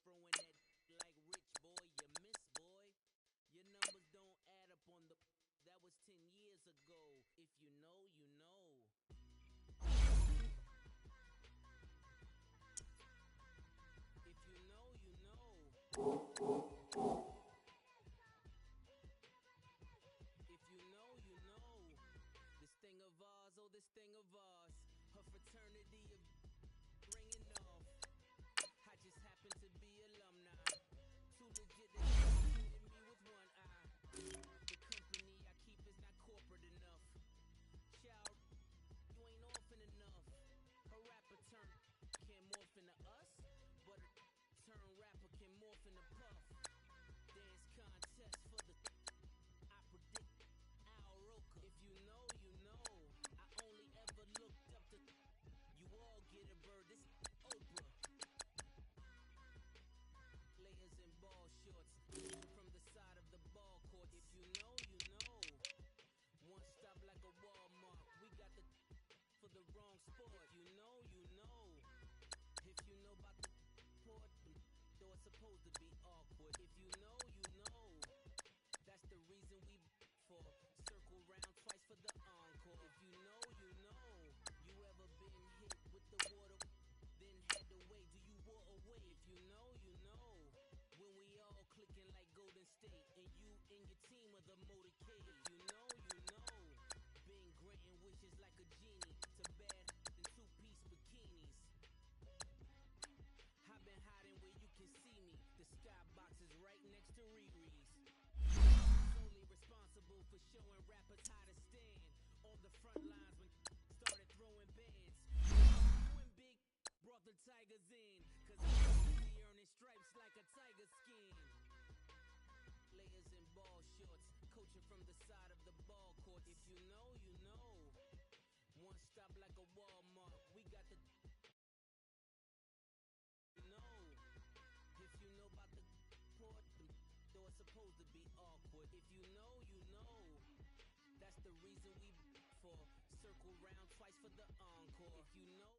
throwing that like rich boy, you miss boy. Your numbers don't add up on the. That was 10 years ago. If you know, you know. If you know, you know. If you know, you know. This thing of ours, oh, this thing of ours. Her fraternity of ringing off. I just happen to be alumni. Too legit to hit me with one eye. The company I keep is not corporate enough. Child, you ain't orphan enough. Her rapper turn can't morph into us, but a turn rapper can morph into Puff. Dance contest for the I predict Al Roker. If you know, you know. I only ever looked up to you all get a bird. This Oprah. Layers in ball shorts from the side of the ball court. If you know, you know. One stop like a Walmart. We got the for the wrong sport. If you know, you know. If you know about the port, though it's supposed to be awkward. If you know, you know. That's the reason we for circle round twice for the encore. If you know, you know. You ever been hit with the water, then had to wait? Do you walk away? If you know, you know. When we all clicking like Golden State, and you and your team are the motorcade. If you know, you know. Been granting wishes like a genie to bad in two-piece bikinis. I've been hiding where you can see me. The skybox is right next to Riri's. Solely responsible for showing rappers how to stand on the front lines when started throwing bands. You and Big brought the Tigers in, cause he earning stripes like a tiger skin. Layers in ball shorts, coaching from the side of the ball court. If you know, you know. One stop like a Walmart. We got the know. If you know about the port, though it's supposed to be awkward. If you know, you know. That's the reason we for circle round twice for the encore. If you know.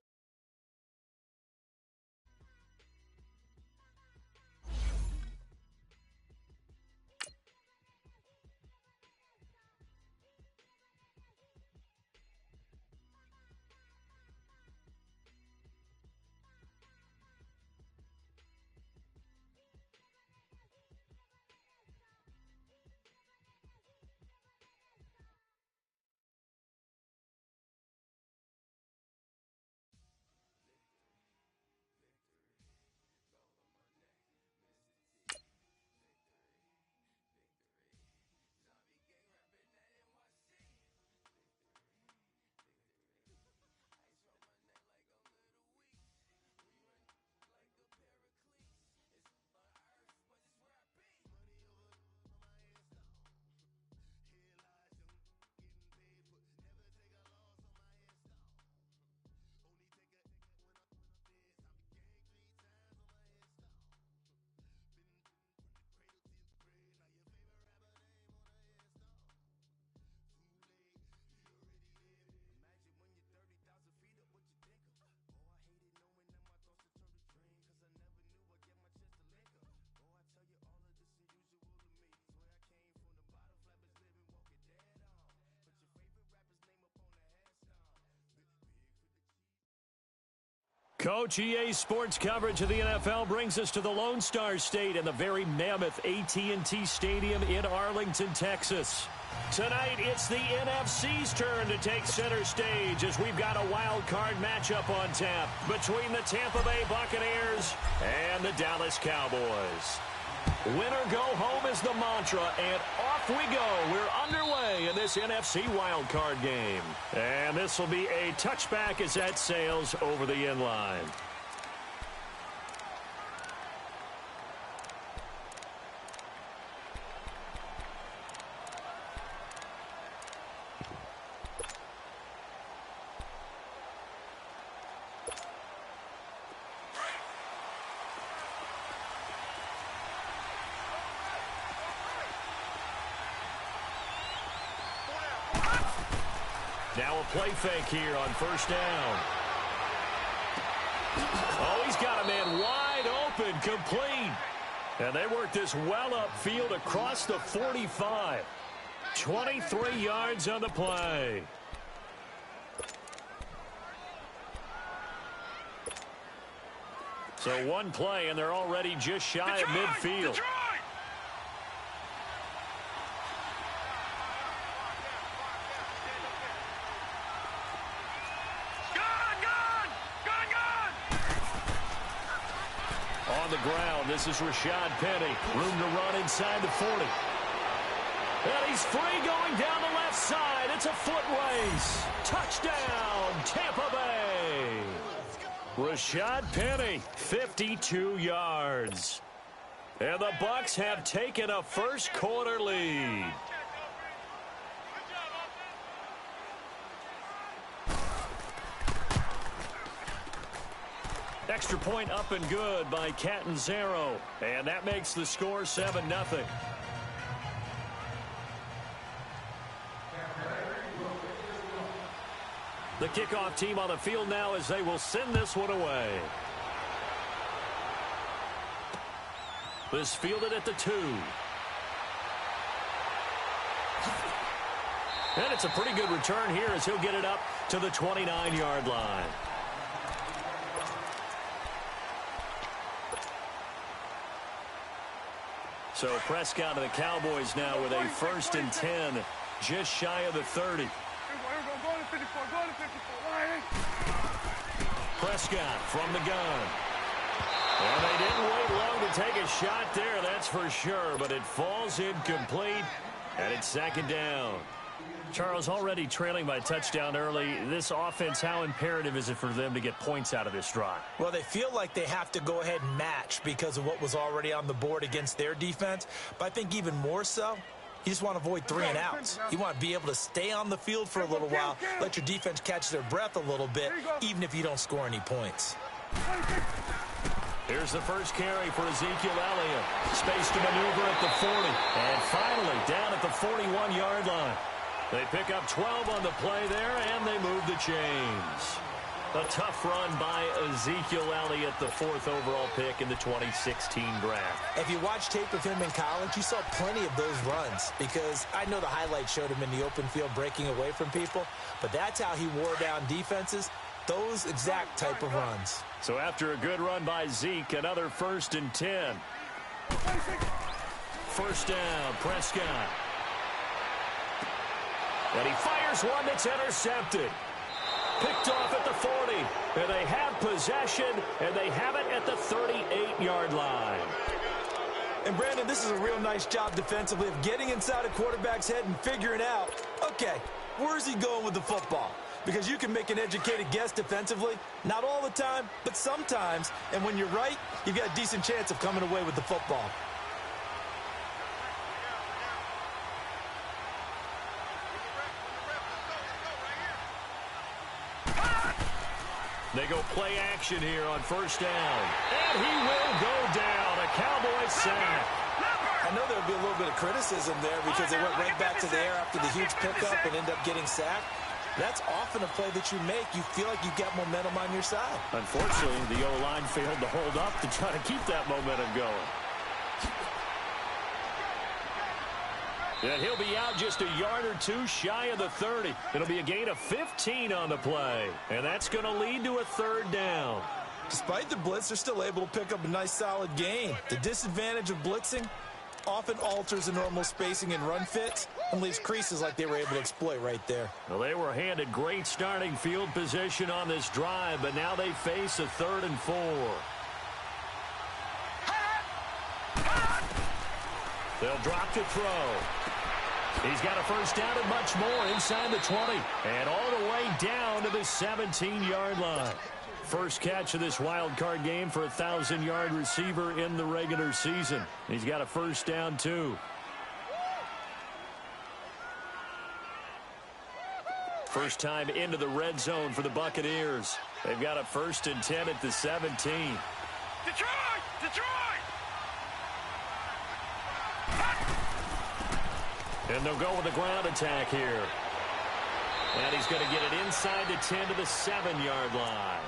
Coach EA Sports coverage of the NFL brings us to the Lone Star State and the very mammoth AT&T Stadium in Arlington, Texas. Tonight, it's the NFC's turn to take center stage as we've got a wild card matchup on tap between the Tampa Bay Buccaneers and the Dallas Cowboys. Win or go home is the mantra, and off we go. We're underway in this NFC wildcard game. And this will be a touchback as that sails over the end line. Now a play fake here on first down. Oh, he's got a man wide open, complete. And they work this well upfield across the 45. 23 yards on the play. So one play, and they're already just shy of midfield. On the ground, this is Rashad Penny. Room to run inside the 40. And he's free going down the left side. It's a foot race. Touchdown, Tampa Bay. Rashad Penny, 52 yards. And the Bucs have taken a first quarter lead. Extra point up and good by Catanzaro. And that makes the score 7-0. The kickoff team on the field now as they will send this one away. This fielded at the 2. And it's a pretty good return here as he'll get it up to the 29-yard line. So Prescott of the Cowboys now with a 1st and 10, just shy of the 30. Prescott from the gun. And they didn't wait long to take a shot there, that's for sure, but it falls incomplete, and it's 2nd down. Charles, already trailing by touchdown early. This offense, how imperative is it for them to get points out of this drive? Well, they feel like they have to go ahead and match because of what was already on the board against their defense. But I think even more so, you just want to avoid 3 and outs. You want to be able to stay on the field for a little while, let your defense catch their breath a little bit, even if you don't score any points. Here's the first carry for Ezekiel Elliott. Space to maneuver at the 40. And finally down at the 41-yard line. They pick up 12 on the play there, and they move the chains. A tough run by Ezekiel Elliott, the 4th overall pick in the 2016 draft. If you watch tape of him in college, you saw plenty of those runs because I know the highlights showed him in the open field breaking away from people, but that's how he wore down defenses, those exact type of runs. So after a good run by Zeke, another 1st and 10. First down, Prescott. And he fires one that's intercepted. Picked off at the 40. And they have possession, and they have it at the 38-yard line. And, Brandon, this is a real nice job defensively of getting inside a quarterback's head and figuring out, okay, where's he going with the football? Because you can make an educated guess defensively. Not all the time, but sometimes. And when you're right, you've got a decent chance of coming away with the football. They go play action here on first down. And he will go down. A Cowboy sack. I know there'll be a little bit of criticism there because they went right back to the air after the huge pickup and end up getting sacked. That's often a play that you make. You feel like you've got momentum on your side. Unfortunately, the O-line failed to hold up to try to keep that momentum going. And he'll be out just a yard or two shy of the 30. It'll be a gain of 15 on the play. And that's going to lead to a 3rd down. Despite the blitz, they're still able to pick up a nice solid gain. The disadvantage of blitzing often alters the normal spacing and run fits and leaves creases like they were able to exploit right there. Well, they were handed great starting field position on this drive, but now they face a 3rd and 4. They'll drop to throw. He's got a first down and much more inside the 20. And all the way down to the 17-yard line. First catch of this wild card game for a 1,000-yard receiver in the regular season. He's got a first down, too. First time into the red zone for the Buccaneers. They've got a 1st and 10 at the 17. Detroit! Detroit! And they'll go with the ground attack here. And he's going to get it inside the 10 to the 7-yard line.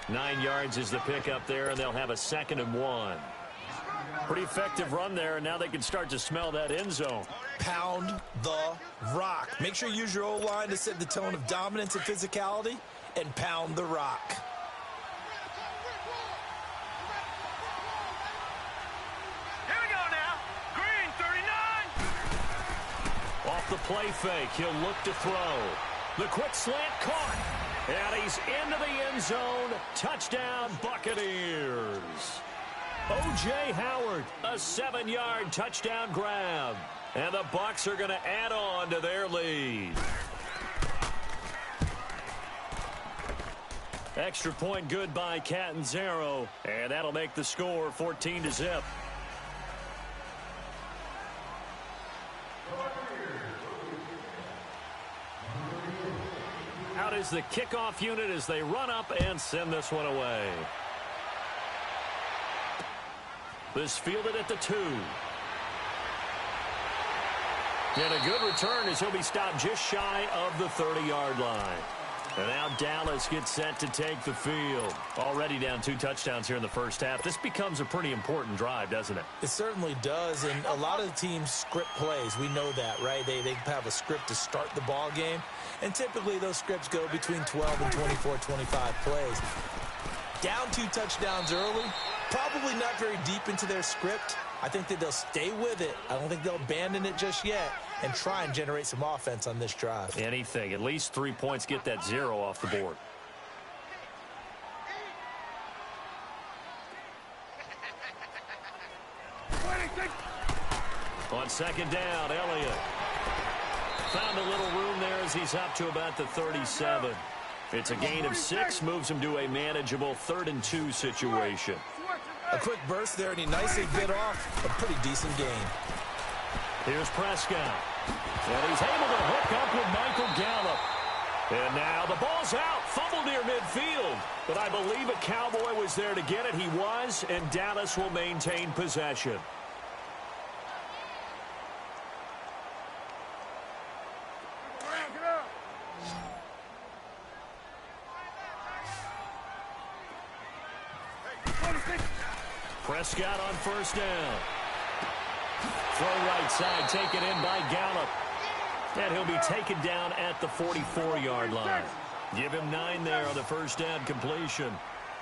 9 yards is the pickup there, and they'll have a 2nd and 1. Pretty effective run there, and now they can start to smell that end zone. Pound the rock. Make sure you use your O-line to set the tone of dominance and physicality, and pound the rock. Here we go now. Green, 39. Off the play fake, he'll look to throw. The quick slant caught, and he's into the end zone. Touchdown, Buccaneers. O.J. Howard, a 7-yard touchdown grab. And the Bucs are going to add on to their lead. Extra point good by Catanzaro, and that'll make the score 14-0. Out is the kickoff unit as they run up and send this one away. This fielded at the 2. And a good return as he'll be stopped just shy of the 30-yard line. And now Dallas gets set to take the field. Already down 2 touchdowns here in the first half. This becomes a pretty important drive, doesn't it? It certainly does, and a lot of the teams script plays. We know that, right? They have a script to start the ball game, and typically those scripts go between 12 and 24, 25 plays. Down 2 touchdowns early, probably not very deep into their script. I think that they'll stay with it. I don't think they'll abandon it just yet and try and generate some offense on this drive. Anything. At least 3 points, get that 0 off the board. On 2nd down, Elliott found a little room there as he's up to about the 37. It's a gain of 6, moves him to a manageable 3rd and 2 situation. A quick burst there, and he nicely bit off a pretty decent gain. Here's Prescott. And he's able to hook up with Michael Gallup. And now the ball's out. Fumble near midfield. But I believe a Cowboy was there to get it. He was, and Dallas will maintain possession. Prescott on 1st down. Throw right side, taken in by Gallup. And he'll be taken down at the 44-yard line. Give him 9 there on the 1st down completion.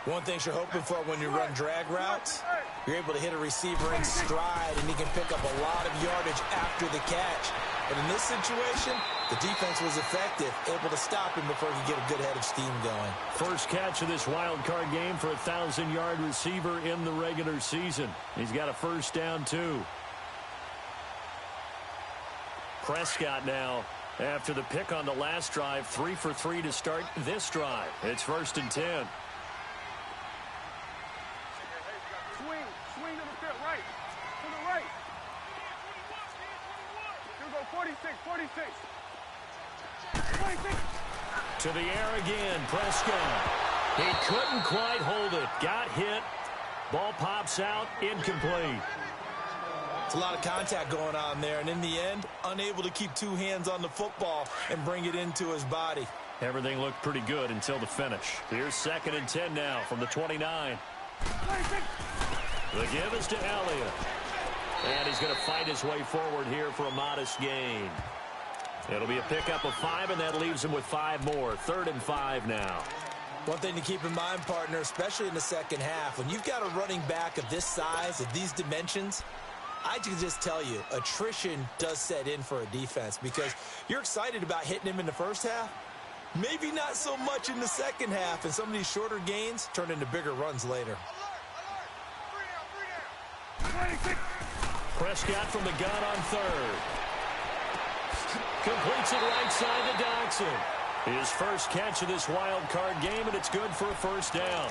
One thing you're hoping for when you run drag routes, you're able to hit a receiver in stride, and he can pick up a lot of yardage after the catch. But in this situation, the defense was effective, able to stop him before he could get a good head of steam going. First catch of this wild card game for a 1,000-yard receiver in the regular season. He's got a 1st down, too. Prescott now, after the pick on the last drive, 3 for 3 to start this drive. It's 1st and 10. Swing to the field, right. To the right. Here we go, 46. 26. To the air again, Prescott. He couldn't quite hold it. Got hit. Ball pops out, incomplete. It's a lot of contact going on there, and in the end, unable to keep 2 hands on the football and bring it into his body. Everything looked pretty good until the finish. Here's 2nd and 10 now from the 29. The give is to Elliott. And he's going to fight his way forward here for a modest gain. It'll be a pickup of 5, and that leaves him with 5 more. 3rd and 5 now. One thing to keep in mind, partner, especially in the second half, when you've got a running back of this size, of these dimensions, I can just tell you, attrition does set in for a defense because you're excited about hitting him in the first half. Maybe not so much in the second half, and some of these shorter gains turn into bigger runs later. Prescott from the gun on 3rd. Completes it right side to Dodson. His first catch of this wild card game, and it's good for a 1st down.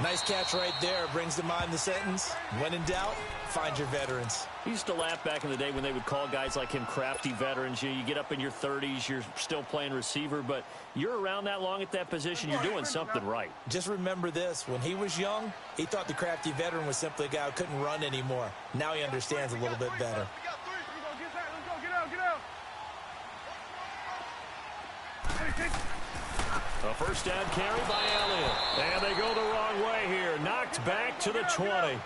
Nice catch right there. Brings to mind the sentence, when in doubt, find your veterans. I used to laugh back in the day when they would call guys like him crafty veterans. You get up in your 30s, you're still playing receiver, but you're around that long at that position, you're doing something right. Just remember this. When he was young, he thought the crafty veteran was simply a guy who couldn't run anymore. Now he understands a little bit better. A 1st down carry by Elliott. And they go the wrong way here. Knocked back to the 20.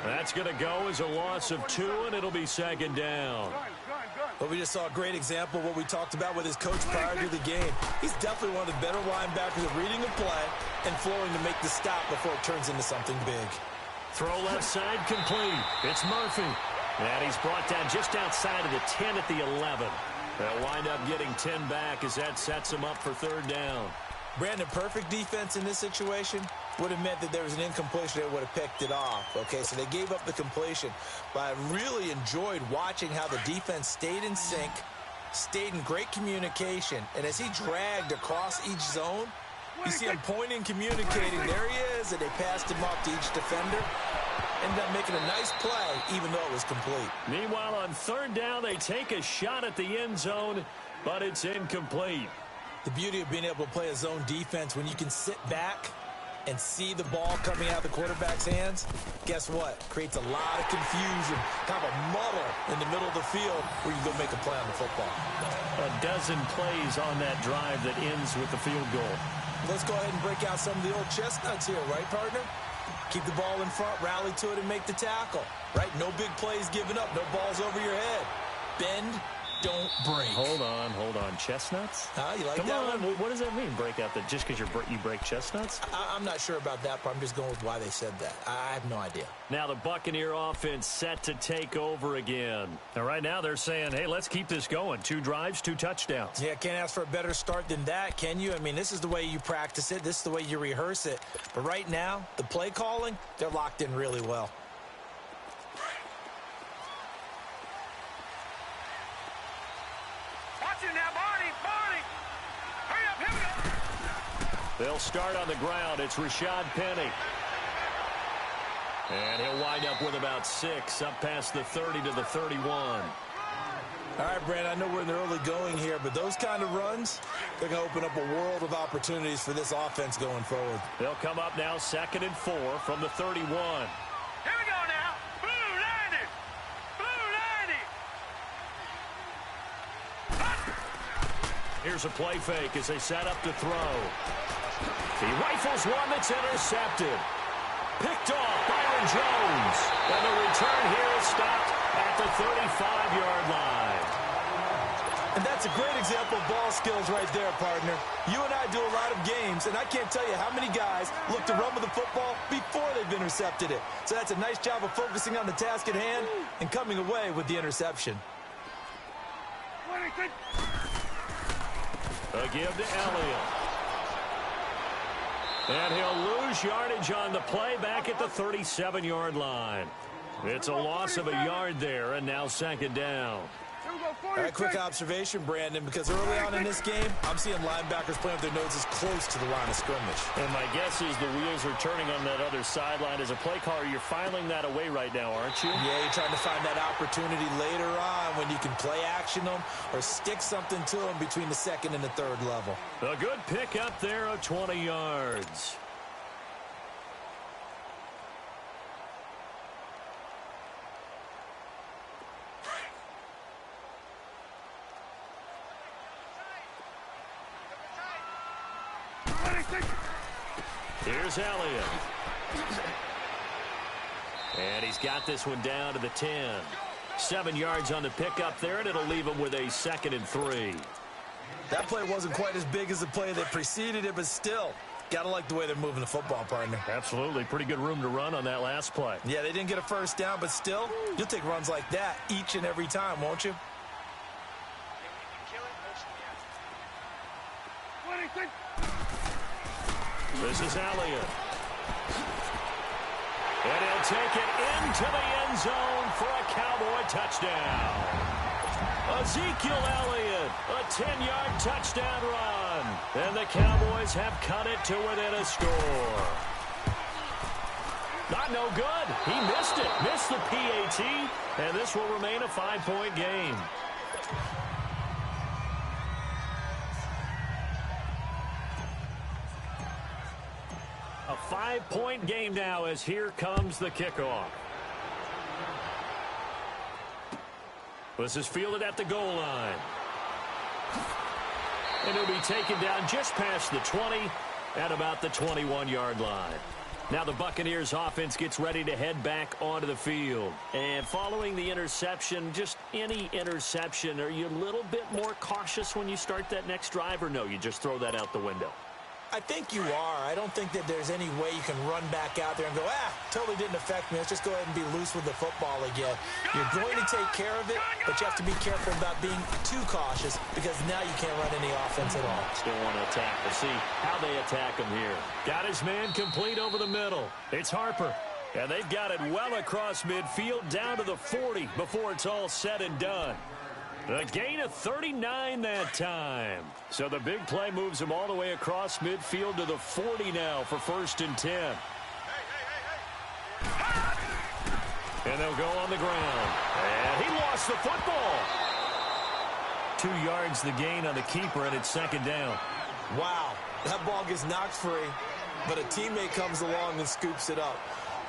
That's going to go as a loss of 2, and it'll be second down. Well, we just saw a great example of what we talked about with his coach prior to the game. He's definitely one of the better linebackers at reading a play and flowing to make the stop before it turns into something big. Throw left side complete. It's Murphy. And he's brought down just outside of the 10 at the 11. They'll wind up getting 10 back as that sets them up for third down. Brandon, perfect defense in this situation would have meant that there was an incompletion that would have picked it off. Okay, so they gave up the completion. But I really enjoyed watching how the defense stayed in sync, stayed in great communication. And as he dragged across each zone, you see him pointing, communicating. There he is, and they passed him off to each defender. Ended up making a nice play, even though it was complete. Meanwhile, on third down, they take a shot at the end zone, but it's incomplete. The beauty of being able to play a zone defense when you can sit back and see the ball coming out of the quarterback's hands, guess what? Creates a lot of confusion, kind of a muddle in the middle of the field where you go make a play on the football. A dozen plays on that drive that ends with the field goal. Let's go ahead and break out some of the old chestnuts here, right, partner? Keep the ball in front, rally to it, and make the tackle, right? No big plays given up, no balls over your head. Bend, don't break. Hold on. Chestnuts? You like Come that on. one? What does that mean, break out? Just because you break chestnuts? I'm not sure about that, but I'm just going with why they said that. I have no idea. Now the Buccaneer offense set to take over again. And right now they're saying, hey, let's keep this going. 2 drives, 2 touchdowns. Yeah, can't ask for a better start than that, can you? I mean, this is the way you practice it. This is the way you rehearse it. But right now, the play calling, they're locked in really well. They'll start on the ground. It's Rashad Penny. And he'll wind up with about 6 up past the 30 to the 31. All right, Brandon, I know we're in the early going here, but those kind of runs, they're going to open up a world of opportunities for this offense going forward. They'll come up now 2nd and 4 from the 31. Here we go now. Blue 90. Blue 90. Here's a play fake as they set up to throw. He rifles one that's intercepted. Picked off Byron Jones. And the return here is stopped at the 35-yard line. And that's a great example of ball skills right there, partner. You and I do a lot of games, and I can't tell you how many guys look to run with the football before they've intercepted it. So that's a nice job of focusing on the task at hand and coming away with the interception. A give to Elliott. And he'll lose yardage on the play back at the 37-yard line. It's a loss of a yard there, and now 2nd down. All right, quick observation, Brandon, because early on in this game, I'm seeing linebackers playing with their noses close to the line of scrimmage. And my guess is the wheels are turning on that other sideline. As a play caller, you're filing that away right now, aren't you? Yeah, you're trying to find that opportunity later on when you can play action them or stick something to them between the 2nd and the 3rd level. A good pick up there of 20 yards. Here's Elliott. And he's got this one down to the 10. 7 yards on the pickup there, and it'll leave him with a 2nd and 3. That play wasn't quite as big as the play that preceded it, but still, got to like the way they're moving the football, partner. Absolutely. Pretty good room to run on that last play. Yeah, they didn't get a first down, but still, you'll take runs like that each and every time, won't you? This is Elliott. And he'll take it into the end zone for a Cowboy touchdown. Ezekiel Elliott, a 10-yard touchdown run. And the Cowboys have cut it to within a score. Not no good. He missed it. Missed the PAT. And this will remain a 5-point game. A 5-point game now as here comes the kickoff. This is fielded at the goal line. And it'll be taken down just past the 20 at about the 21-yard line. Now the Buccaneers offense gets ready to head back onto the field. And following the interception, just any interception, are you a little bit more cautious when you start that next drive, or no, you just throw that out the window? I think you are. I don't think that there's any way you can run back out there and go, totally didn't affect me. Let's just go ahead and be loose with the football again. You're going to take care of it, but you have to be careful about being too cautious because now you can't run any offense at all. Still want to attack. We'll see how they attack him here. Got his man complete over the middle. It's Harper. And they've got it well across midfield down to the 40 before it's all said and done. A gain of 39 that time. So the big play moves him all the way across midfield to the 40 now for 1st and 10. And they'll go on the ground. And he lost the football. 2 yards the gain on the keeper, and it's 2nd down. Wow, that ball gets knocked free, but a teammate comes along and scoops it up.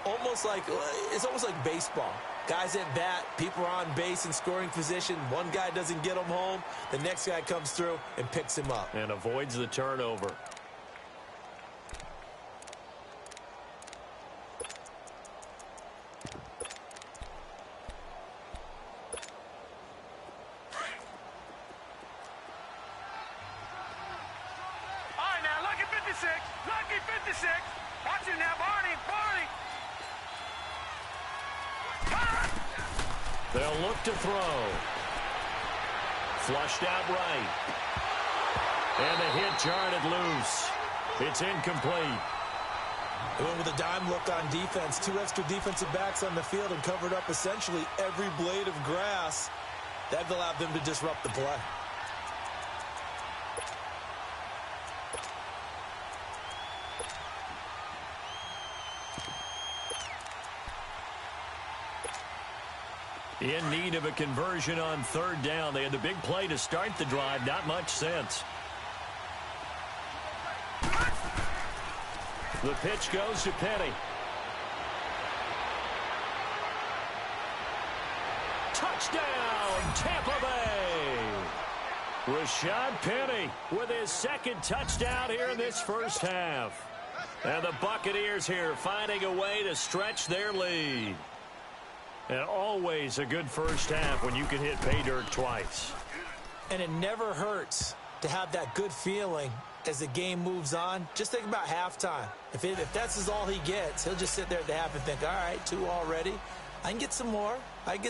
It's almost like baseball. Guys at bat, people are on base in scoring position. One guy doesn't get him home. The next guy comes through and picks him up. And avoids the turnover. All right, now, lucky 56. Lucky 56. Watch it now, Barney. They'll look to throw. Flushed out right. And the hit jarred it loose. It's incomplete. They went with a dime look on defense. 2 extra defensive backs on the field and covered up essentially every blade of grass. That allowed them to disrupt the play. In need of a conversion on 3rd down. They had the big play to start the drive. Not much sense. The pitch goes to Penny. Touchdown, Tampa Bay! Rashad Penny with his 2nd touchdown here in this 1st half. And the Buccaneers here finding a way to stretch their lead. And always a good 1st half when you can hit pay dirt twice. And it never hurts to have that good feeling as the game moves on. Just think about halftime. If that's all he gets, he'll just sit there at the half and think, all right, 2 already. I can get some more. And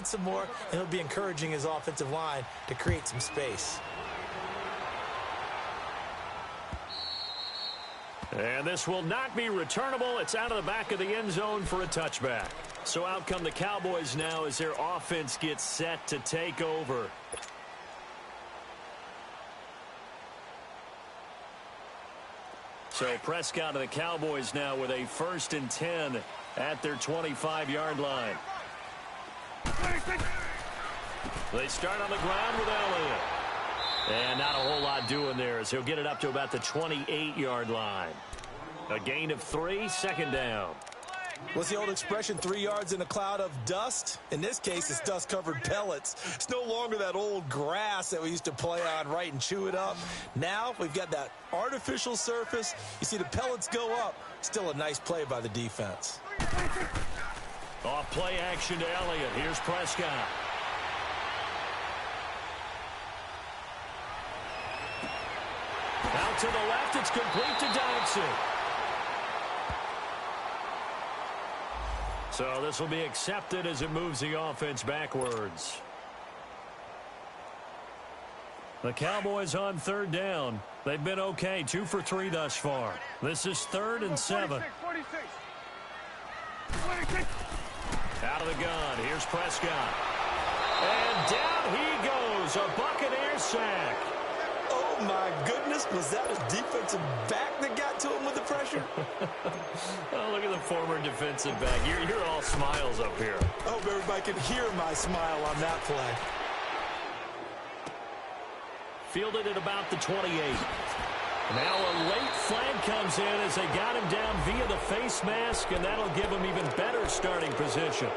he'll be encouraging his offensive line to create some space. And this will not be returnable. It's out of the back of the end zone for a touchback. So out come the Cowboys now as their offense gets set to take over. So Prescott and the Cowboys now with a 1st and 10 at their 25-yard line. They start on the ground with Elliott. And not a whole lot doing there as he'll get it up to about the 28-yard line. A gain of 3, 2nd down. What's the old expression, 3 yards in a cloud of dust? In this case, it's dust-covered pellets. It's no longer that old grass that we used to play on, right, and chew it up. Now we've got that artificial surface. You see the pellets go up. Still a nice play by the defense. Off play action to Elliott. Here's Prescott. Out to the left, it's complete to Dodson. So this will be accepted as it moves the offense backwards. The Cowboys on 3rd down. They've been okay, 2 for 3 thus far. This is 3rd and 7. 46. Out of the gun, here's Prescott. And down he goes, a Buccaneer sack. Oh, my goodness. Was that a defensive back that got to him with the pressure? Oh, look at the former defensive back. You're all smiles up here. I hope everybody can hear my smile on that play. Fielded at about the 28. Now a late flag comes in as they got him down via the face mask, and that'll give him even better starting position.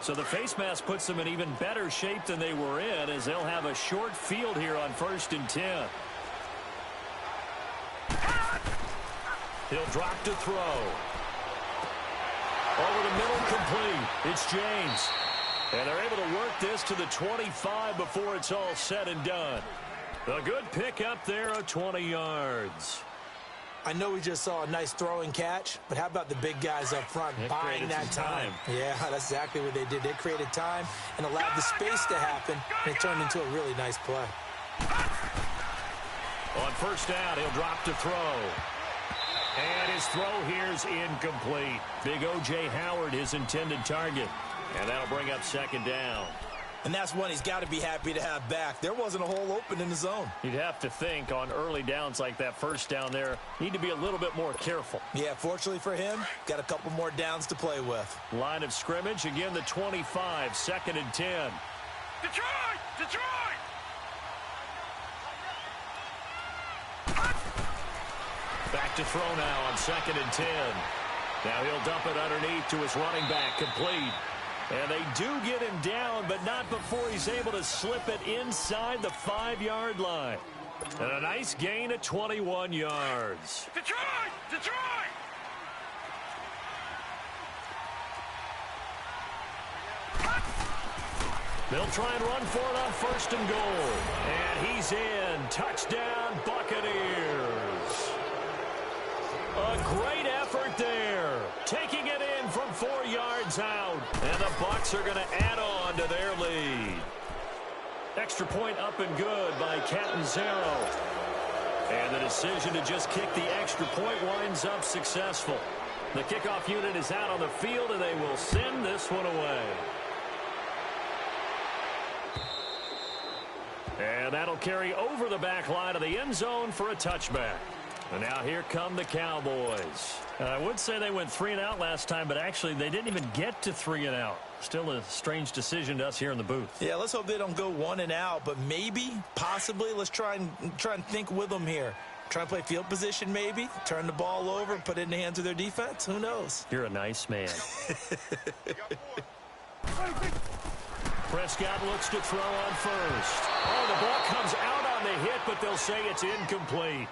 So the face mask puts them in even better shape than they were in, as they'll have a short field here on 1st and 10. He'll drop to throw. Over the middle, complete. It's James. And they're able to work this to the 25 before it's all said and done. A good pickup there of 20 yards. I know we just saw a nice throwing catch, but how about the big guys up front buying that time? Yeah, that's exactly what they did. They created time and allowed the space to happen, and it turned into a really nice play. On 1st down, he'll drop to throw. And his throw here's incomplete. Big O.J. Howard, his intended target. And that'll bring up 2nd down. And that's one he's got to be happy to have back. There wasn't a hole open in the zone. You'd have to think on early downs like that 1st down there, need to be a little bit more careful. Yeah, fortunately for him, got a couple more downs to play with. Line of scrimmage, again the 25, 2nd and 10. Detroit! Detroit! Back to throw now on 2nd and 10. Now he'll dump it underneath to his running back, complete. And they do get him down, but not before he's able to slip it inside the 5-yard line. And a nice gain of 21 yards. Detroit! Detroit! They'll try and run for it on 1st and goal. And he's in. Touchdown, Buccaneers. A great effort there. Taking it in from 4 yards out. And the Bucs are going to add on to their lead. Extra point up and good by Catanzaro. And the decision to just kick the extra point winds up successful. The kickoff unit is out on the field, and they will send this one away. And that'll carry over the back line of the end zone for a touchback. And now here come the Cowboys. I would say they went 3 and out last time, but actually they didn't even get to 3 and out. Still a strange decision to us here in the booth. Yeah, let's hope they don't go 1 and out, but maybe, possibly, let's try and think with them here. Try and play field position maybe, turn the ball over, put it in the hands of their defense. Who knows? You're a nice man. Prescott looks to throw on 1st. Oh, the ball comes out on the hit, but they'll say it's incomplete.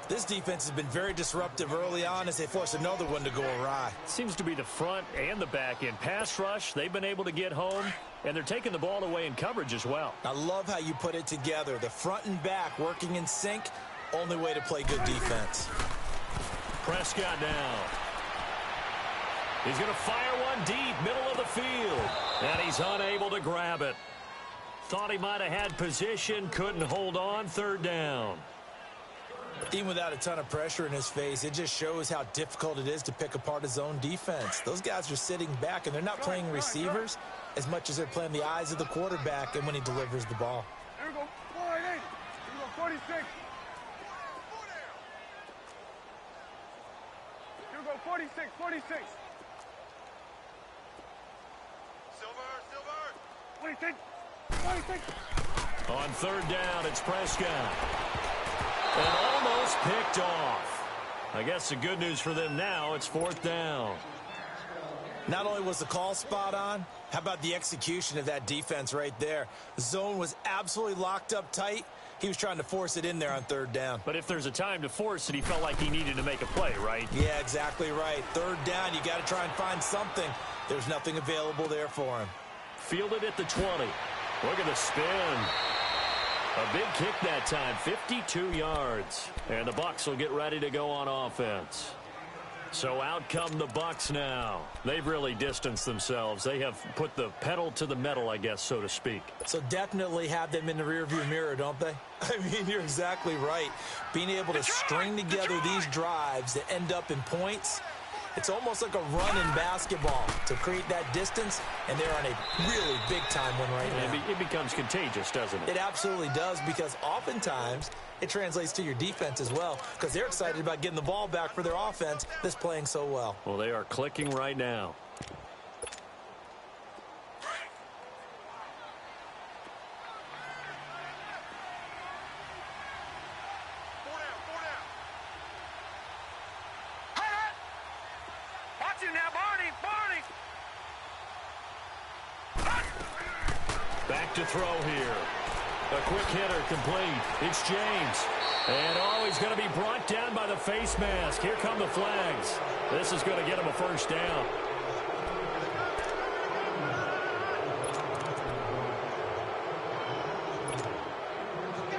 This defense has been very disruptive early on as they force another one to go awry. Seems to be the front and the back end. Pass rush, they've been able to get home, and they're taking the ball away in coverage as well. I love how you put it together. The front and back working in sync, only way to play good defense. Prescott now. He's going to fire one deep, middle of the field, and he's unable to grab it. Thought he might have had position, couldn't hold on, 3rd down. Even without a ton of pressure in his face, it just shows how difficult it is to pick apart his own defense. Those guys are sitting back, and they're not playing receivers as much as they're playing the eyes of the quarterback and when he delivers the ball. Here we go. 48. Here we go. 46. Here we go. 46. 46. Silver. 26. 26. On 3rd down, it's Prescott. And almost picked off. I guess the good news for them now, it's 4th down. Not only was the call spot on, how about the execution of that defense right there? The zone was absolutely locked up tight. He was trying to force it in there on 3rd down. But if there's a time to force it, he felt like he needed to make a play, right? Yeah, exactly right. 3rd down, you got to try and find something. There's nothing available there for him. Fielded at the 20. Look at the spin. A big kick that time, 52 yards. And the Bucs will get ready to go on offense. So out come the Bucs now. They've really distanced themselves. They have put the pedal to the metal, I guess, so to speak. So definitely have them in the rearview mirror, don't they? I mean, you're exactly right. Being able to string together these drives that end up in points, it's almost like a run in basketball to create that distance, and they're on a really big-time one right now. It becomes contagious, doesn't it? It absolutely does, because oftentimes it translates to your defense as well, because they're excited about getting the ball back for their offense that's playing so well. Well, they are clicking right now. Back to throw here. A quick hitter complete. It's James. And he's going to be brought down by the face mask. Here come the flags. This is going to get him a first down.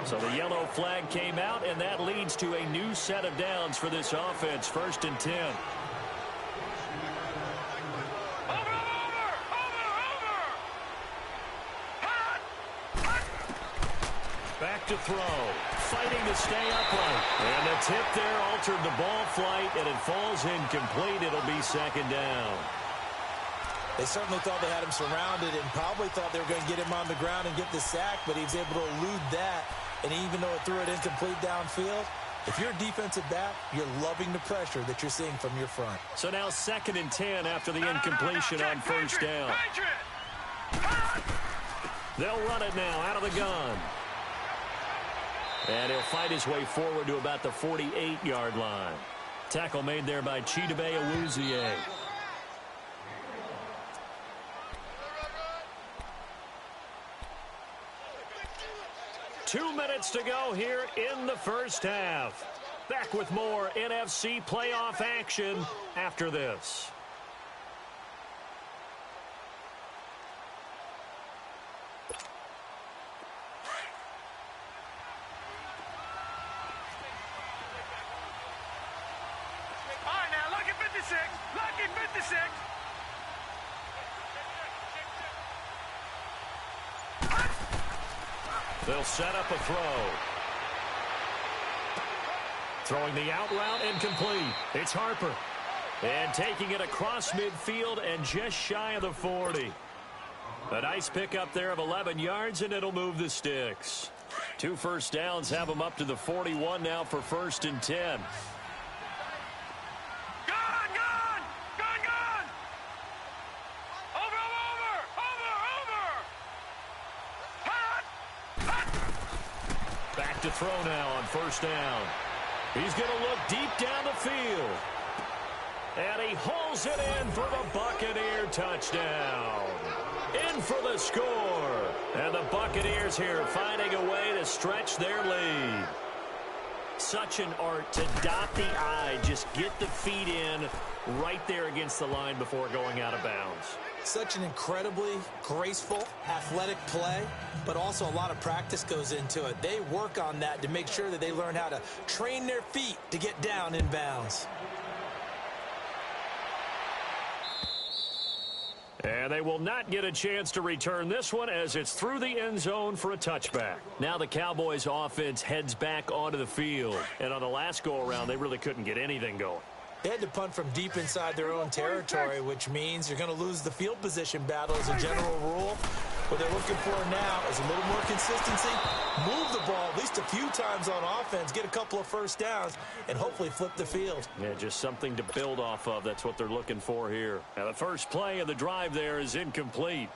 So the yellow flag came out, and that leads to a new set of downs for this offense. 1st and 10. Back to throw. Fighting to stay upright. And the tip there altered the ball flight, and it falls incomplete. It'll be 2nd down. They certainly thought they had him surrounded and probably thought they were going to get him on the ground and get the sack, but he was able to elude that. And even though it threw it incomplete downfield, if you're a defensive back, you're loving the pressure that you're seeing from your front. So now 2nd and 10 after the incompletion on 1st down. They'll run it now out of the gun. And he'll fight his way forward to about the 48-yard line. Tackle made there by Chidobe Awuzie. Two minutes to go here in the first half. Back with more NFC playoff action after this. All right, now, lucky 56. Lucky 56. They'll set up a throw. Throwing the out route incomplete. It's Harper. And taking it across midfield and just shy of the 40. A nice pickup there of 11 yards, and it'll move the sticks. 2 first downs have them up to the 41 now for 1st and 10. To throw now on 1st down. He's going to look deep down the field. And he hauls it in for the Buccaneer touchdown. In for the score. And the Buccaneers here finding a way to stretch their lead. Such an art to dot the I, just get the feet in right there against the line before going out of bounds. Such an incredibly graceful, athletic play, but also a lot of practice goes into it. They work on that to make sure that they learn how to train their feet to get down in bounds. And they will not get a chance to return this one as it's through the end zone for a touchback. Now the Cowboys offense heads back onto the field. And on the last go-around, they really couldn't get anything going. They had to punt from deep inside their own territory, which means you're going to lose the field position battle as a general rule. What they're looking for now is a little more consistency, move the ball at least a few times on offense, get a couple of first downs, and hopefully flip the field. Yeah, just something to build off of. That's what they're looking for here. Now the first play of the drive there is incomplete.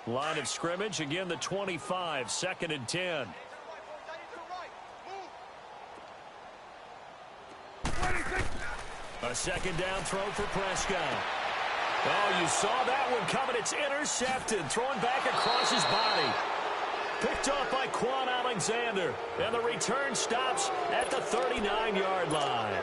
Line of scrimmage, again the 25, 2nd and 10. A 2nd down throw for Prescott. Oh, you saw that one coming. It's intercepted, thrown back across his body. Picked off by Quan Alexander. And the return stops at the 39-yard line.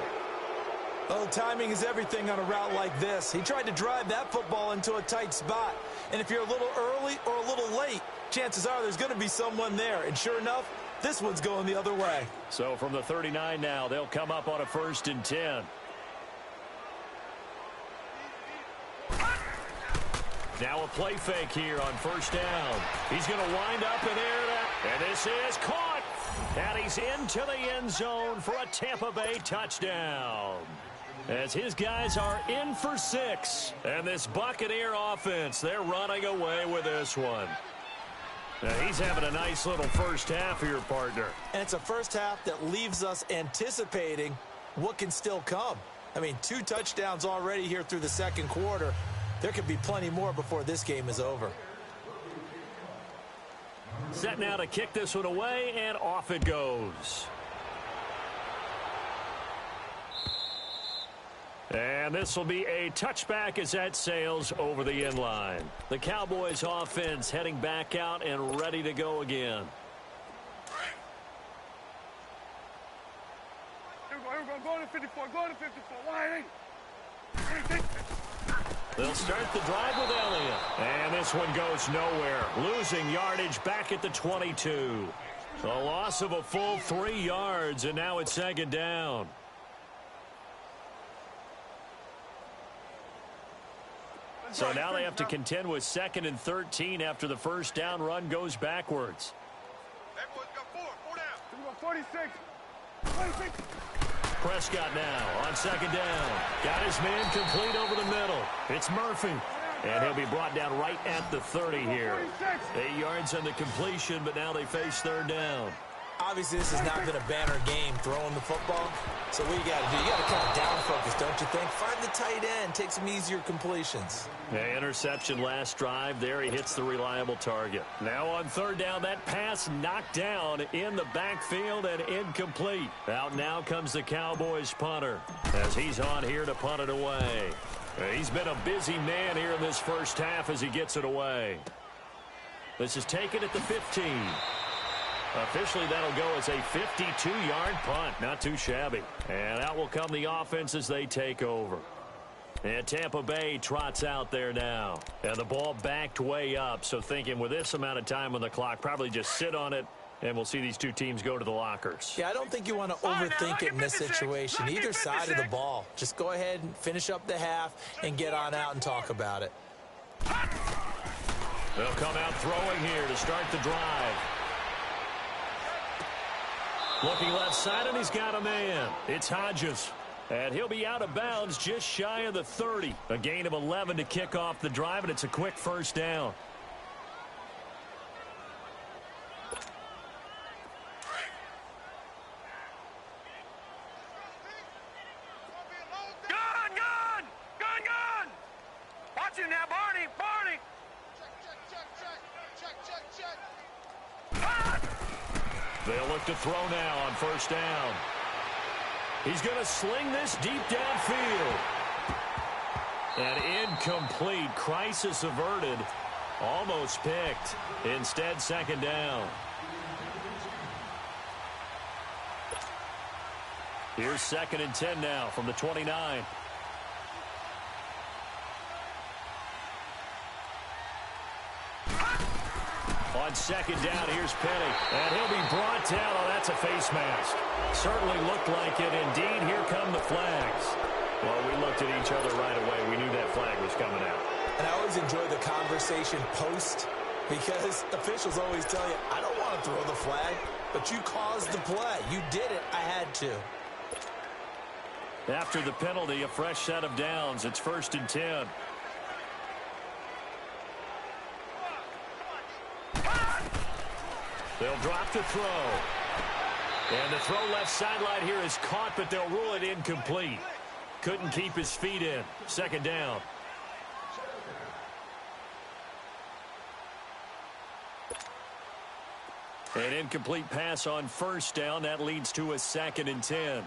Oh, timing is everything on a route like this. He tried to drive that football into a tight spot. And if you're a little early or a little late, chances are there's going to be someone there. And sure enough, this one's going the other way. So from the 39 now, they'll come up on a 1st and 10. Now a play fake here on 1st down. He's going to wind up in there. And this is caught. And he's into the end zone for a Tampa Bay touchdown. As his guys are in for 6. And this Buccaneer offense, they're running away with this one. Now he's having a nice little first half here, partner. And it's a first half that leaves us anticipating what can still come. I mean, 2 touchdowns already here through the 2nd quarter. There could be plenty more before this game is over. Set now to kick this one away, and off it goes. And this will be a touchback as that sails over the end line. The Cowboys offense heading back out and ready to go again. Here we go. Going to 54. Going to 54. Why? They'll start the drive with Elliott. And this one goes nowhere. Losing yardage back at the 22. A loss of a full 3 yards, and now it's second down. So now they have to contend with 2nd and 13 after the first down run goes backwards. Everyone's got 4 down. 46. Prescott now on 2nd down. Got his man complete over the middle. It's Murphy. And he'll be brought down right at the 30 here. 8 yards on the completion, but now they face 3rd down. Obviously, this has not been a banner game throwing the football. So what you got to do, you got to kind of down focus, don't you think? Find the tight end, take some easier completions. Yeah, interception last drive. There he hits the reliable target. Now on 3rd down, that pass knocked down in the backfield and incomplete. Out now comes the Cowboys punter as he's on here to punt it away. He's been a busy man here in this first half as he gets it away. This is taken at the 15. Officially, that'll go as a 52-yard punt. Not too shabby. And out will come the offense as they take over. And Tampa Bay trots out there now. And the ball backed way up. So thinking with this amount of time on the clock, probably just sit on it, and we'll see these two teams go to the lockers. Yeah, I don't think you want to overthink it in this situation. Either side of the ball. Just go ahead and finish up the half and get on out and talk about it. They'll come out throwing here to start the drive. Looking left side, and he's got a man. It's Hodges. And he'll be out of bounds just shy of the 30. A gain of 11 to kick off the drive, and it's a quick first down. Gun! Watch him now, Barney! They'll look to throw now on 1st down. He's going to sling this deep downfield. And incomplete. Crisis averted. Almost picked. Instead, 2nd down. Here's 2nd and 10 now from the 29. On 2nd down, here's Penny. And he'll be brought down. Oh, that's a face mask. Certainly looked like it. Indeed, here come the flags. Well, we looked at each other right away. We knew that flag was coming out. And I always enjoy the conversation post because officials always tell you, I don't want to throw the flag, but you caused the play. You did it. I had to. After the penalty, a fresh set of downs. It's 1st and 10. They'll drop the throw. And the throw left sideline here is caught, but they'll rule it incomplete. Couldn't keep his feet in. 2nd down. An incomplete pass on 1st down. That leads to a 2nd and 10.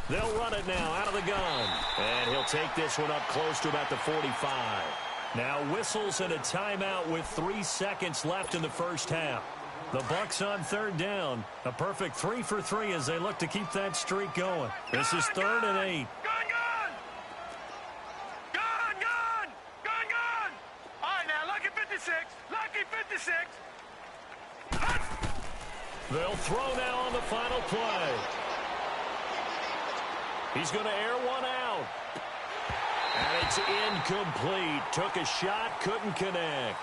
They'll run it now out of the gun. And he'll take this one up close to about the 45. Now whistles and a timeout with 3 seconds left in the first half. The Bucs on 3rd down. A perfect 3 for 3 as they look to keep that streak going. This is 3rd and 8. Gun! All right, now, lucky 56. They'll throw now on the final play. He's going to air one out. And it's incomplete. Took a shot, couldn't connect.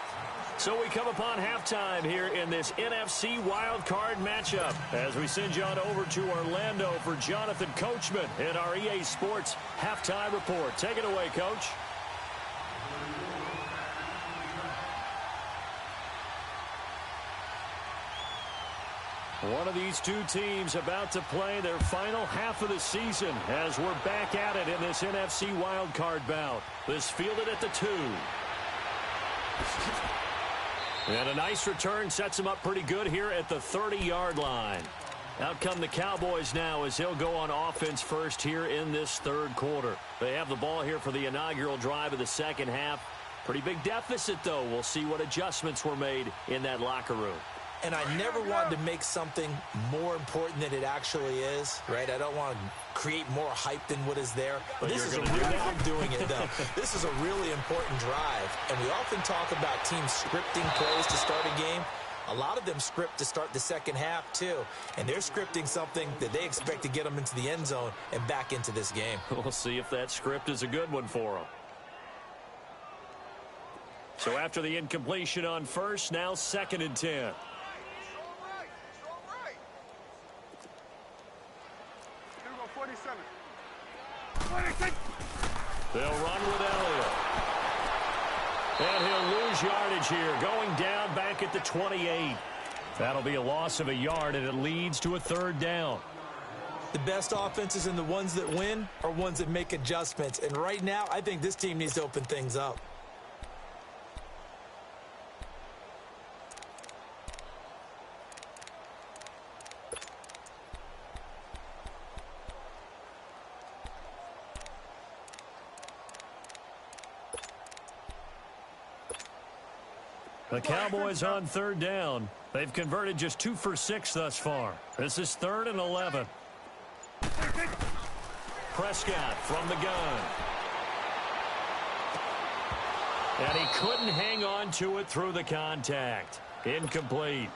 So we come upon halftime here in this NFC wildcard matchup as we send you on over to Orlando for Jonathan Coachman in our EA Sports Halftime Report. Take it away, Coach. One of these two teams about to play their final half of the season as we're back at it in this NFC wildcard bout. This fielded at the 2. And a nice return sets him up pretty good here at the 30-yard line. Out come the Cowboys now as he'll go on offense first here in this third quarter. They have the ball here for the inaugural drive of the second half. Pretty big deficit, though. We'll see what adjustments were made in that locker room. And I never wanted to make something more important than it actually is, right? I don't want to create more hype than what is there. But this is a really, I'm doing it, though. This is a really important drive. And we often talk about teams scripting plays to start a game. A lot of them script to start the second half, too. And they're scripting something that they expect to get them into the end zone and back into this game. We'll see if that script is a good one for them. So after the incompletion on first, now 2nd and 10. They'll run with Elliott. And he'll lose yardage here, going down back at the 28. That'll be a loss of a yard, and it leads to a 3rd down. The best offenses and the ones that win are ones that make adjustments. And right now, I think this team needs to open things up. The Cowboys on 3rd down. They've converted just 2 for 6 thus far. This is 3rd and 11. Prescott from the gun. And he couldn't hang on to it through the contact. Incomplete.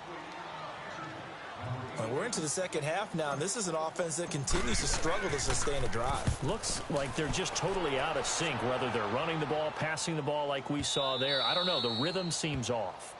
Well, we're into the second half now, and this is an offense that continues to struggle to sustain a drive. Looks like they're just totally out of sync, whether they're running the ball, passing the ball like we saw there. I don't know. The rhythm seems off.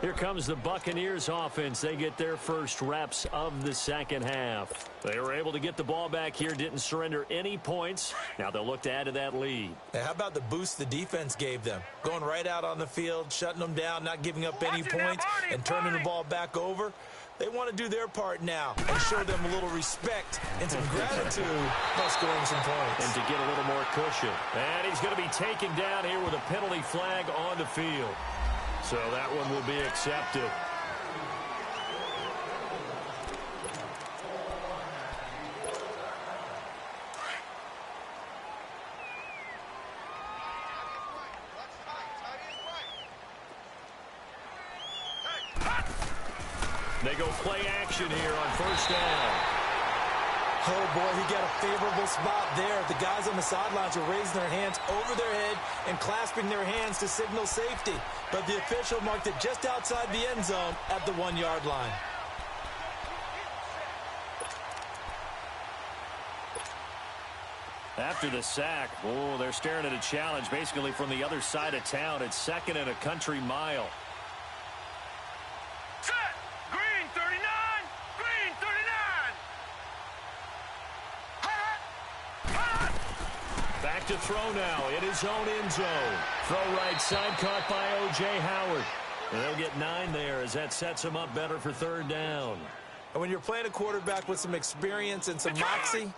Here comes the Buccaneers offense. They get their first reps of the second half. They were able to get the ball back here, didn't surrender any points. Now they'll look to add to that lead. Now, how about the boost the defense gave them? Going right out on the field, shutting them down, not giving up any points, and turning the ball back over. They want to do their part now and show them a little respect and some gratitude by scoring some points. And to get a little more cushion. And he's going to be taken down here with a penalty flag on the field. So that one will be accepted. They go play action here on 1st down. Oh, boy, he got a favorable spot there. The guys on the sidelines are raising their hands over their head and clasping their hands to signal safety. But the official marked it just outside the end zone at the 1-yard line. After the sack, oh, they're staring at a challenge basically from the other side of town. It's 2nd and a country mile. Set! Green 39! Green 39! Back to throw now in his own end zone. Throw right side, caught by O.J. Howard. And they'll get 9 there as that sets him up better for 3rd down. And when you're playing a quarterback with some experience and some moxie,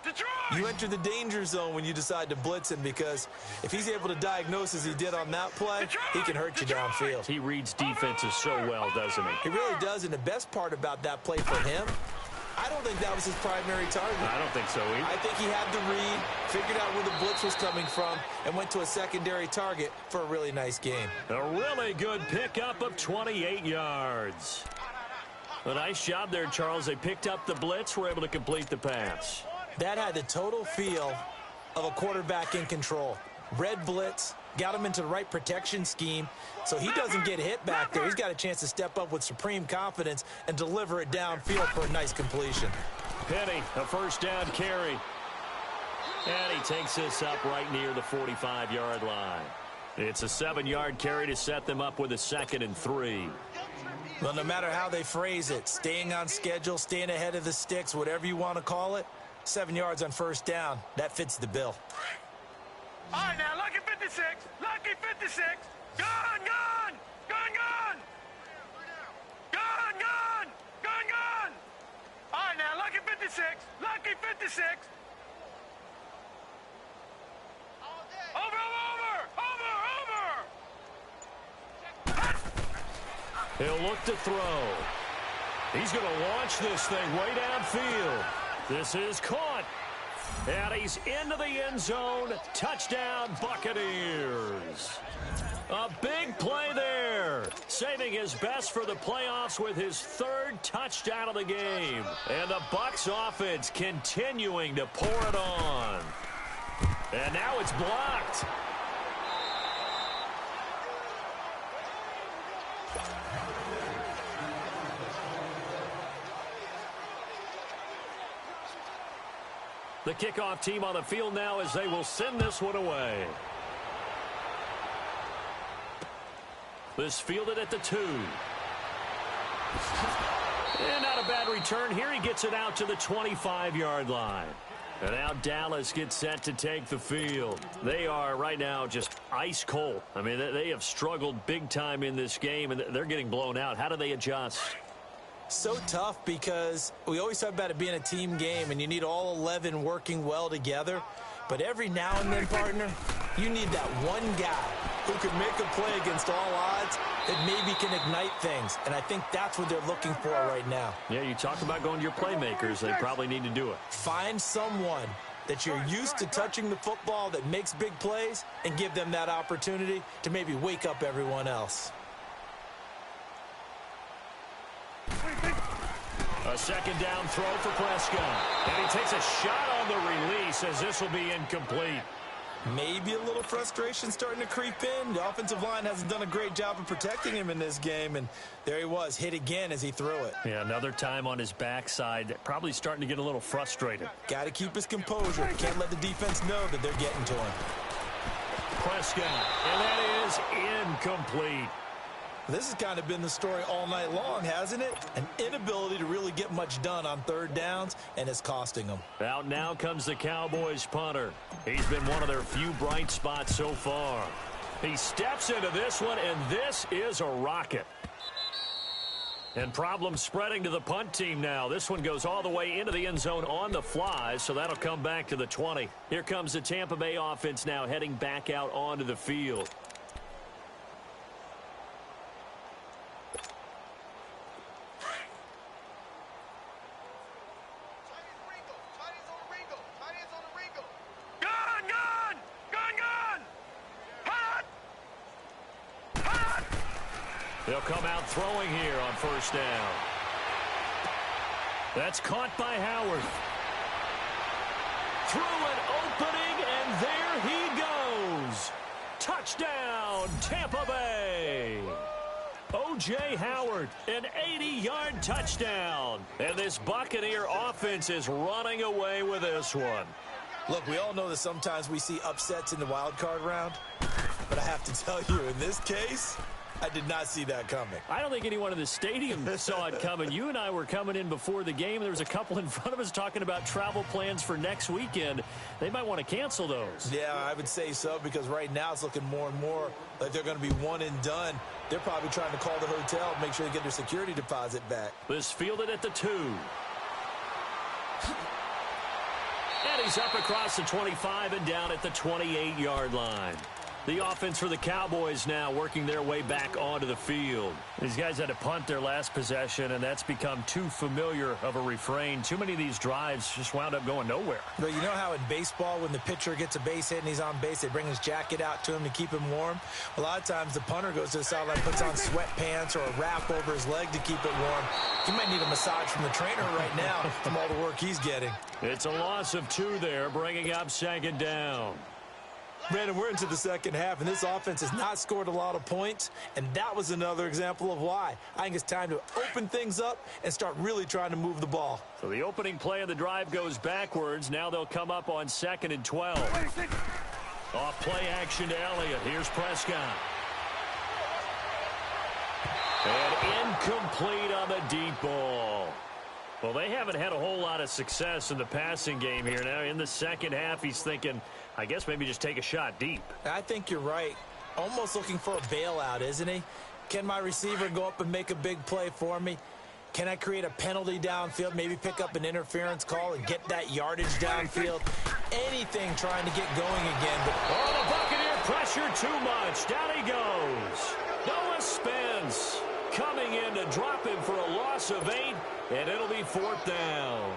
you enter the danger zone when you decide to blitz him, because if he's able to diagnose as he did on that play, he can hurt you downfield. He reads defenses so well, doesn't he? He really does, and the best part about that play for him, I don't think that was his primary target. I don't think so either. I think he had the read, figured out where the blitz was coming from, and went to a secondary target for a really nice game. A really good pickup of 28 yards. A nice job there, Charles. They picked up the blitz, were able to complete the pass. That had the total feel of a quarterback in control. Red blitz, got him into the right protection scheme, so he doesn't get hit back there. He's got a chance to step up with supreme confidence and deliver it downfield for a nice completion. Penny, a 1st down carry. And he takes this up right near the 45-yard line. It's a 7-yard carry to set them up with a 2nd and 3. Well, no matter how they phrase it, staying on schedule, staying ahead of the sticks, whatever you want to call it, 7 yards on 1st down, that fits the bill. All right, now, lucky 56. Lucky 56. Gun, gun. Gun, gun. Gun, gun. Gun, gun. All right, now, lucky 56. Lucky 56. Over, over, over, over. He'll look to throw. He's going to launch this thing way downfield. This is caught. And he's into the end zone. Touchdown, Buccaneers. A big play there. Saving his best for the playoffs with his third touchdown of the game. And the Bucs offense continuing to pour it on. And now it's blocked. The kickoff team on the field now as they will send this one away. This fielded at the 2. And not a bad return here. He gets it out to the 25-yard line. And now Dallas gets set to take the field. They are right now just ice cold. I mean, they have struggled big time in this game, and they're getting blown out. How do they adjust? So tough because we always talk about it being a team game, and you need all 11 working well together. But every now and then, partner, you need that one guy who can make a play against all odds that maybe can ignite things. And I think that's what they're looking for right now. Yeah, you talk about going to your playmakers. They probably need to do it. Find someone that you're used to touching the football that makes big plays and give them that opportunity to maybe wake up everyone else. A second down throw for Prescott. And he takes a shot on the release as this will be incomplete. Maybe a little frustration starting to creep in. The offensive line hasn't done a great job of protecting him in this game, and there he was, hit again as he threw it. Yeah, another time on his backside, probably starting to get a little frustrated. Got to keep his composure. Can't let the defense know that they're getting to him. Prescott, and that is incomplete. This has kind of been the story all night long, hasn't it? An inability to really get much done on third downs, and it's costing them. Out now comes the Cowboys punter. He's been one of their few bright spots so far. He steps into this one, and this is a rocket. And problems spreading to the punt team now. This one goes all the way into the end zone on the fly, so that'll come back to the 20. Here comes the Tampa Bay offense now heading back out onto the field. They'll come out throwing here on first down. That's caught by Howard. Through an opening, and there he goes. Touchdown, Tampa Bay. O.J. Howard, an 80-yard touchdown. And this Buccaneer offense is running away with this one. Look, we all know that sometimes we see upsets in the wild card round. But I have to tell you, in this case, I did not see that coming. I don't think anyone in the stadium saw it coming. You and I were coming in before the game. There was a couple in front of us talking about travel plans for next weekend. They might want to cancel those. Yeah, I would say so, because right now it's looking more and more like they're going to be one and done. They're probably trying to call the hotel and make sure they get their security deposit back. This fielded at the 2. And he's up across the 25 and down at the 28-yard line. The offense for the Cowboys now working their way back onto the field. These guys had to punt their last possession, and that's become too familiar of a refrain. Too many of these drives just wound up going nowhere. But you know how in baseball, when the pitcher gets a base hit and he's on base, they bring his jacket out to him to keep him warm? A lot of times the punter goes to the sideline, puts on sweatpants or a wrap over his leg to keep it warm. He might need a massage from the trainer right now from all the work he's getting. It's a loss of 2 there, bringing up second down. Brandon, we're into the second half, and this offense has not scored a lot of points, and that was another example of why. I think it's time to open things up and start really trying to move the ball. So the opening play of the drive goes backwards. Now they'll come up on 2nd and 12. Off play action to Elliott. Here's Prescott. And incomplete on the deep ball. Well, they haven't had a whole lot of success in the passing game here. Now in the second half, he's thinking, I guess maybe just take a shot deep. I think you're right. Almost looking for a bailout, isn't he? Can my receiver go up and make a big play for me? Can I create a penalty downfield, maybe pick up an interference call and get that yardage downfield? Anything trying to get going again. But oh, the Buccaneer pressure too much. Down he goes. Noah Spence coming in to drop him for a loss of 8, and it'll be 4th down.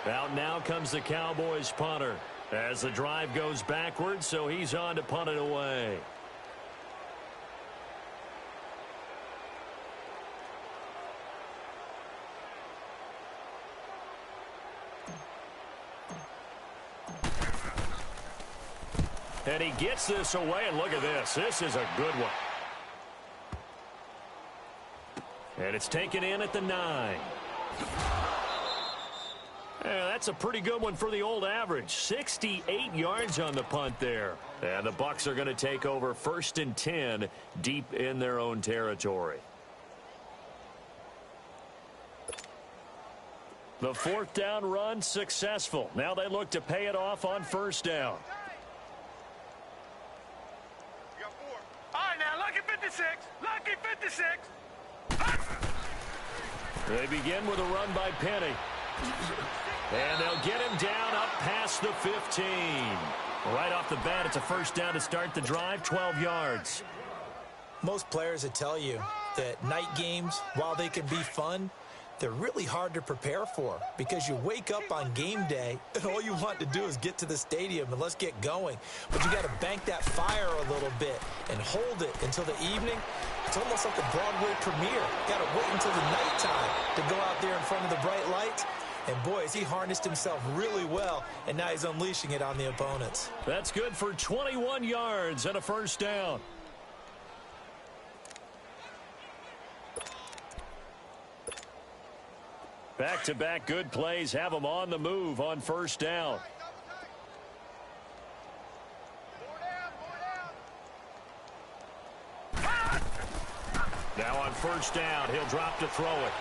Out now comes the Cowboys punter as the drive goes backwards, so he's on to punt it away. And he gets this away, and look at this. This is a good one. And it's taken in at the 9. Yeah, that's a pretty good one for the old average. 68 yards on the punt there. And the Bucs are going to take over 1st and 10 deep in their own territory. The 4th down run successful. Now they look to pay it off on 1st down. All right, now, lucky 56. Lucky 56. They begin with a run by Penny. And they'll get him down up past the 15. Right off the bat, it's a 1st down to start the drive, 12 yards. Most players would tell you that night games, while they can be fun, they're really hard to prepare for because you wake up on game day and all you want to do is get to the stadium and let's get going. But you got to bank that fire a little bit and hold it until the evening. It's almost like a Broadway premiere. You got to wait until the nighttime to go out there in front of the bright lights. And boy, has he harnessed himself really well, and now he's unleashing it on the opponents. That's good for 21 yards and a 1st down. Back-to-back good plays have them on the move on 1st down. Now on 1st down, he'll drop to throw it.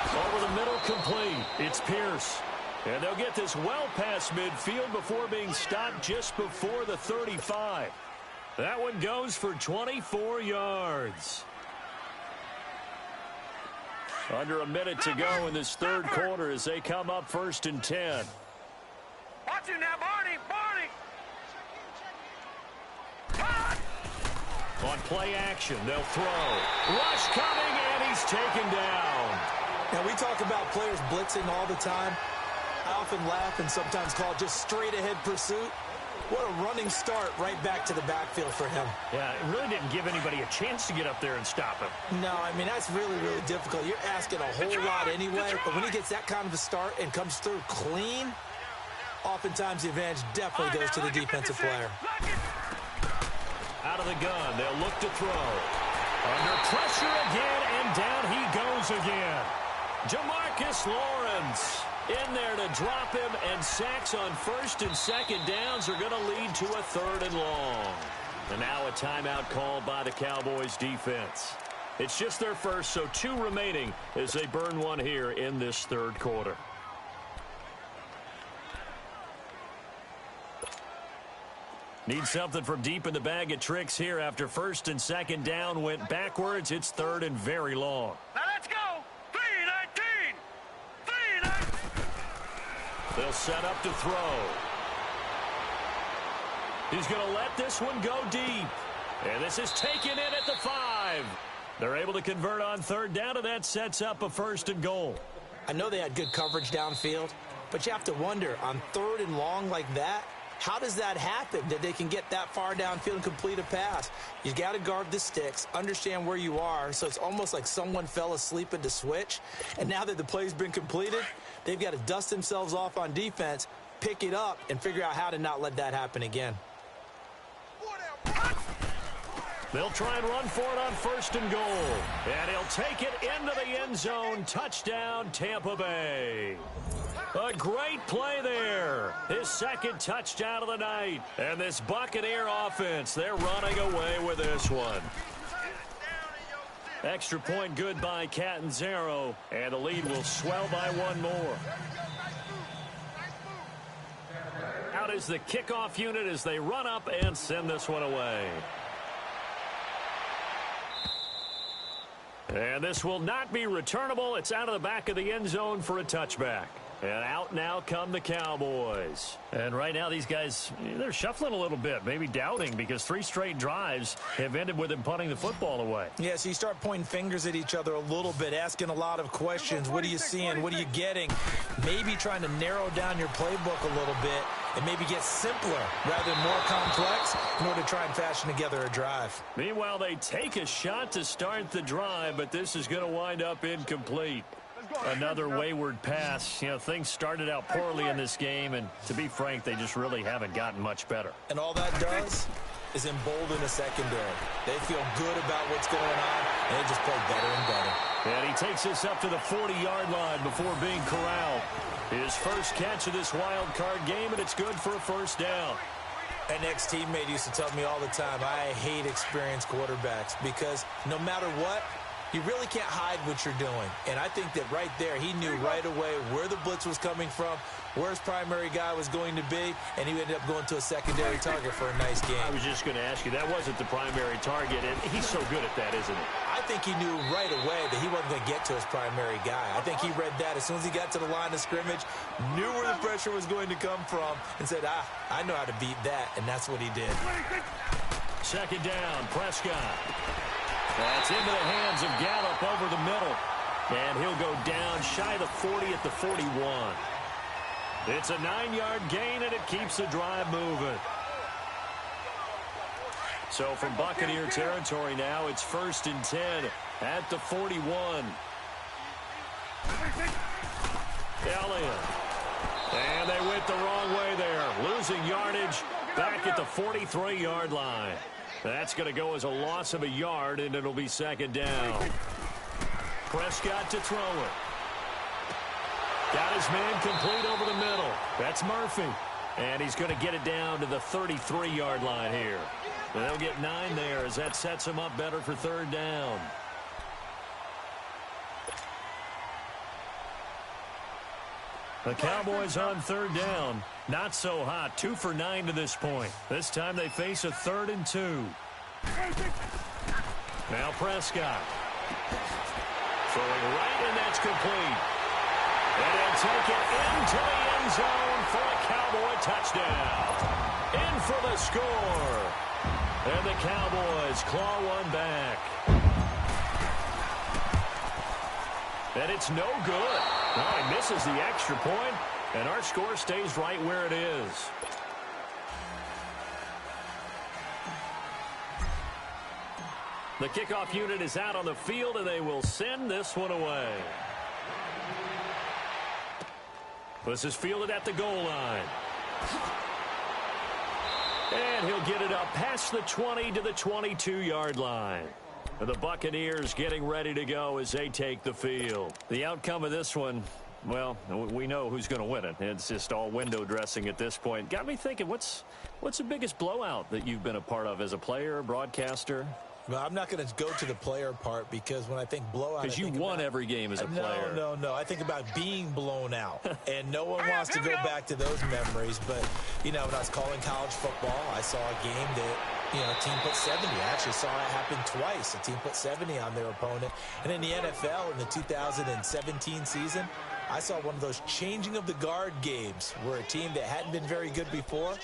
Over the middle, complete. It's Pierce. And they'll get this well past midfield before being stopped just before the 35. That one goes for 24 yards. Under a minute to go in this 3rd quarter as they come up 1st and 10. Watch him now, Barney. On play action, they'll throw. Rush coming, and he's taken down. Now, we talk about players blitzing all the time. I often laugh and sometimes call it just straight-ahead pursuit. What a running start right back to the backfield for him. Yeah, it really didn't give anybody a chance to get up there and stop him. No, I mean, that's really, really difficult. You're asking a whole lot anyway, but when he gets that kind of a start and comes through clean, oftentimes the advantage definitely goes to the defensive player. Out of the gun, they'll look to throw. Under pressure again, and down he goes again. Jamarcus Lawrence in there to drop him, and sacks on 1st and 2nd downs are going to lead to a 3rd and long. And now a timeout called by the Cowboys defense. It's just their first, so 2 remaining as they burn one here in this 3rd quarter. Need something from deep in the bag of tricks here after 1st and 2nd down went backwards. It's 3rd and very long. Now let's go. 3-19. 3-19. They'll set up to throw. He's going to let this one go deep. And this is taken in at the 5. They're able to convert on 3rd down, and that sets up a 1st and goal. I know they had good coverage downfield, but you have to wonder, on 3rd and long like that, how does that happen, that they can get that far downfield and complete a pass? You got to guard the sticks, understand where you are, so it's almost like someone fell asleep at the switch, and now that the play's been completed, they've got to dust themselves off on defense, pick it up, and figure out how to not let that happen again. They'll try and run for it on 1st and goal, and he'll take it into the end zone. Touchdown, Tampa Bay. A great play there. His 2nd touchdown of the night. And this Buccaneer offense, they're running away with this one. Extra point good by Catanzaro, and the lead will swell by 1 more. Out is the kickoff unit as they run up and send this one away. And this will not be returnable. It's out of the back of the end zone for a touchback. And out now come the Cowboys. And right now these guys, they're shuffling a little bit, maybe doubting, because 3 straight drives have ended with them punting the football away. Yeah, so you start pointing fingers at each other a little bit, asking a lot of questions. What are you seeing? What are you getting? Maybe trying to narrow down your playbook a little bit and maybe get simpler rather than more complex in order to try and fashion together a drive. Meanwhile, they take a shot to start the drive, but this is going to wind up incomplete. Another wayward pass. You know, things started out poorly in this game, and to be frank, they just really haven't gotten much better. And all that does is embolden the secondary. They feel good about what's going on, and they just play better and better. And he takes us up to the 40-yard line before being corralled. His first catch of this wild card game, and it's good for a first down. An ex-teammate used to tell me all the time, I hate experienced quarterbacks because no matter what, you really can't hide what you're doing. And I think that right there, he knew right away where the blitz was coming from, where his primary guy was going to be, and he ended up going to a secondary target for a nice game. I was just going to ask you, that wasn't the primary target, and he's so good at that, isn't he? I think he knew right away that he wasn't going to get to his primary guy. I think he read that as soon as he got to the line of scrimmage, knew where the pressure was going to come from, and said, I know how to beat that, and that's what he did. Second down, Prescott. That's into the hands of Gallup over the middle. And he'll go down shy of the 40 at the 41. It's a 9-yard gain, and it keeps the drive moving. So from Buccaneer territory now, it's 1st and 10 at the 41. Elliott. And they went the wrong way there. Losing yardage back at the 43-yard line. That's going to go as a loss of a yard, and it'll be second down. Prescott to throw it. Got his man complete over the middle. That's Murphy. And he's going to get it down to the 33-yard line here. They'll get 9 there as that sets him up better for third down. The Cowboys on third down. Not so hot. 2 for 9 to this point. This time they face a 3rd and 2. Now Prescott. Throwing right, and that's complete. And he'll take it into the end zone for a Cowboy touchdown. In for the score. And the Cowboys claw one back. And it's no good. Oh, he misses the extra point, and our score stays right where it is. The kickoff unit is out on the field, and they will send this one away. This is fielded at the goal line. And he'll get it up past the 20 to the 22-yard line. The Buccaneers getting ready to go as they take the field. The outcome of this one, well, we know who's going to win it. It's just all window dressing at this point. Got me thinking, what's the biggest blowout that you've been a part of as a player, broadcaster? Well, I'm not going to go to the player part because when I think blowout, because you won every game as a player. No. I think about being blown out, and no one wants to go back to those memories. But, you know, when I was calling college football, I saw a game that, you know, a team put 70. I actually saw it happen twice. A team put 70 on their opponent. And in the NFL, in the 2017 season, I saw one of those changing of the guard games where a team that hadn't been very good before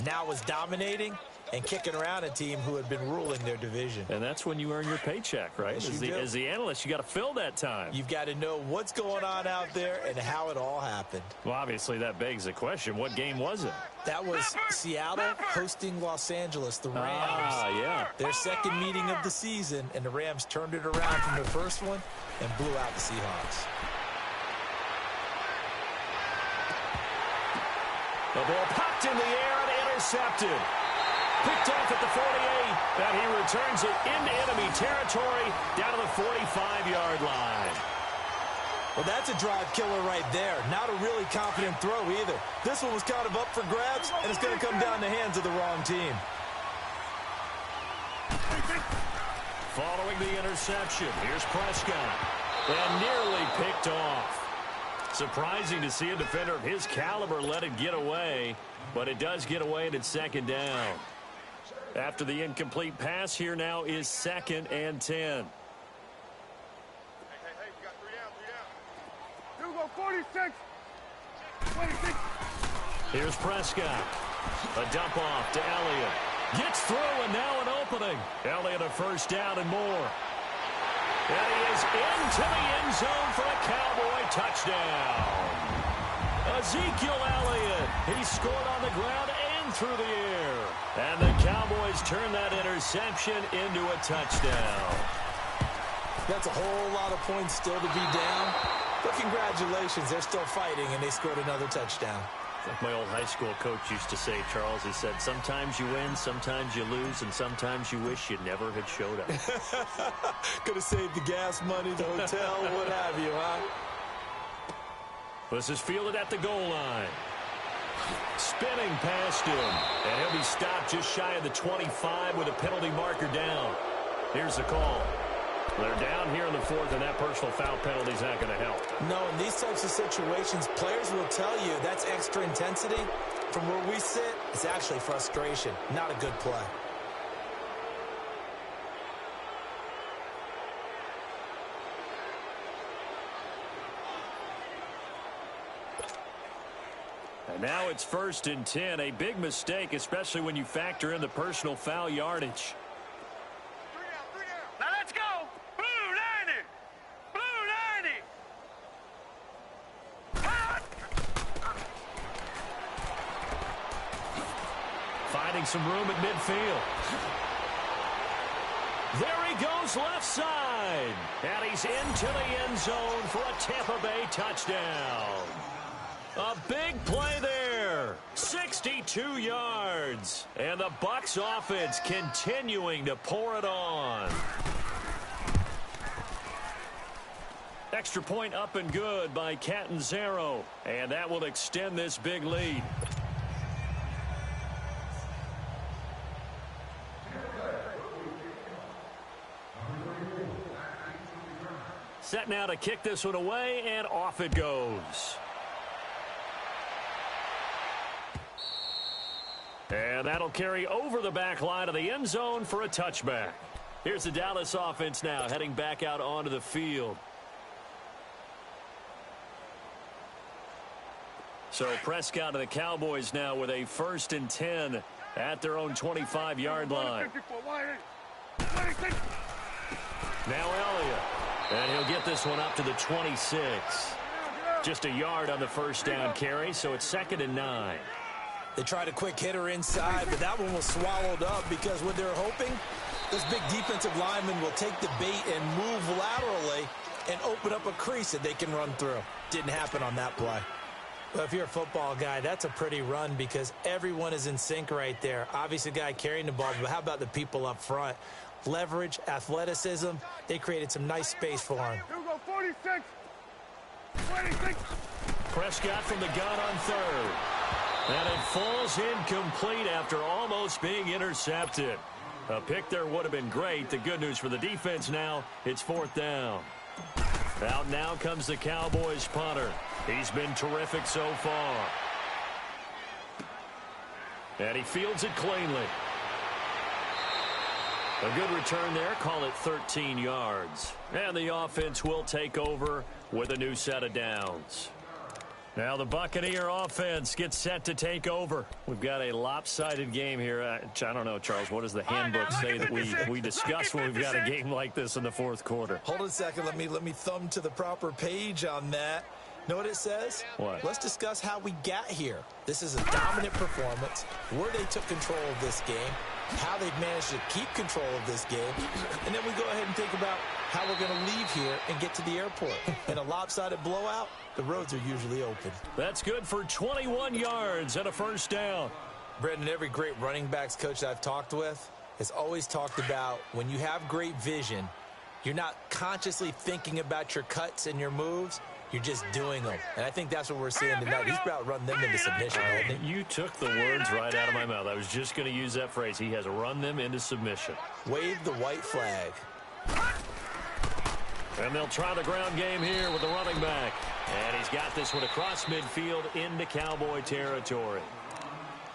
now was dominating and kicking around a team who had been ruling their division. And that's when you earn your paycheck, right? Yes, as the analyst, you got to fill that time. You've got to know what's going on out there and how it all happened. Well, obviously, that begs the question, what game was it? That was Seattle hosting Los Angeles, the Rams. Yeah. Their second meeting of the season, and the Rams turned it around from the first one and blew out the Seahawks. The ball popped in the air and intercepted. Picked off at the 48, and he returns it into enemy territory down to the 45-yard line. Well, that's a drive killer right there. Not a really confident throw either. This one was kind of up for grabs, and it's going to come down the hands of the wrong team. Following the interception, here's Prescott, and nearly picked off. Surprising to see a defender of his caliber let it get away, but it does get away, and it's second down. After the incomplete pass, here now is 2nd and 10. Hey, we got 3 down. 2 go 46. Here's Prescott. A dump off to Elliott. Gets through, and now an opening. Elliott a first down and more. And he is into the end zone for a Cowboy touchdown. Ezekiel Elliott. He scored on the ground and through the air. And the Cowboys turn that interception into a touchdown. That's a whole lot of points still to be down. But congratulations, they're still fighting, and they scored another touchdown. Like my old high school coach used to say, Charles, he said, sometimes you win, sometimes you lose, and sometimes you wish you never had showed up. Could have saved the gas money, the hotel, what have you, huh? This is fielded at the goal line. Spinning past him. And he'll be stopped just shy of the 25 with a penalty marker down. Here's the call. They're down here in the fourth, and that personal foul penalty is not going to help. No, in these types of situations, players will tell you that's extra intensity. From where we sit, it's actually frustration, not a good play. And now it's 1st and 10, a big mistake, especially when you factor in the personal foul yardage. Now let's go! Blue 90! Blue 90! Hot! Finding some room at midfield. There he goes left side. And he's into the end zone for a Tampa Bay touchdown. A big play there. 62 yards. And the Bucs offense continuing to pour it on. Extra point up and good by Catanzaro. And that will extend this big lead. Set now to kick this one away, and off it goes. And that'll carry over the back line of the end zone for a touchback. Here's the Dallas offense now heading back out onto the field. So Prescott of the Cowboys now with a 1st and 10 at their own 25-yard line. Now Elliott. And he'll get this one up to the 26. Just a yard on the first down carry, so it's 2nd and 9. They tried a quick hitter inside, but that one was swallowed up because what they're hoping, this big defensive lineman will take the bait and move laterally and open up a crease that they can run through. Didn't happen on that play. Well, if you're a football guy, that's a pretty run because everyone is in sync right there. Obviously, the guy carrying the ball, but how about the people up front? Leverage, athleticism, they created some nice space for him. Here we go, 46. 26. Prescott from the gun on third. And it falls incomplete after almost being intercepted. A pick there would have been great. The good news for the defense now, it's 4th down. Out now comes the Cowboys punter. He's been terrific so far. And he fields it cleanly. A good return there, call it 13 yards. And the offense will take over with a new set of downs. Now the Buccaneer offense gets set to take over. We've got a lopsided game here. I don't know, Charles, what does the handbook say that we discuss when we've got a game like this in the fourth quarter? Hold on a second. Let me thumb to the proper page on that. Know what it says? What? Let's discuss how we got here. This is a dominant performance, where they took control of this game, how they've managed to keep control of this game, and then we go ahead and think about how we're going to leave here and get to the airport. In a lopsided blowout, the roads are usually open. That's good for 21 yards and a first down. Brendan, every great running backs coach I've talked with has always talked about when you have great vision, you're not consciously thinking about your cuts and your moves. You're just doing them. And I think that's what we're seeing tonight. He's about run them into submission, hasn't he? You took the words right out of my mouth. I was just going to use that phrase. He has run them into submission. Wave the white flag. And they'll try the ground game here with the running back. And he's got this one across midfield into Cowboy territory.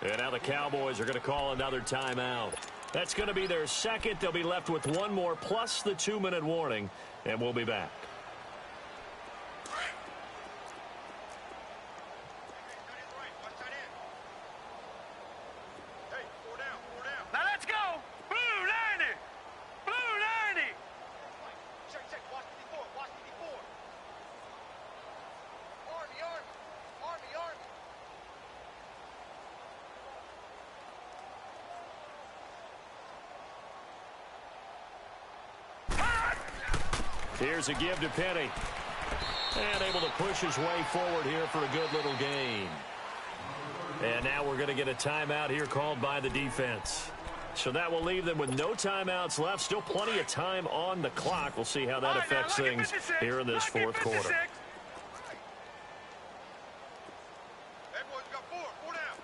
And now the Cowboys are going to call another timeout. That's going to be their second. They'll be left with one more plus the 2-minute warning. And we'll be back. Here's a give to Penny. And able to push his way forward here for a good little gain. And now we're going to get a timeout here called by the defense. So that will leave them with no timeouts left. Still plenty of time on the clock. We'll see how that affects things here in this fourth quarter. Hey, boys, we got four down.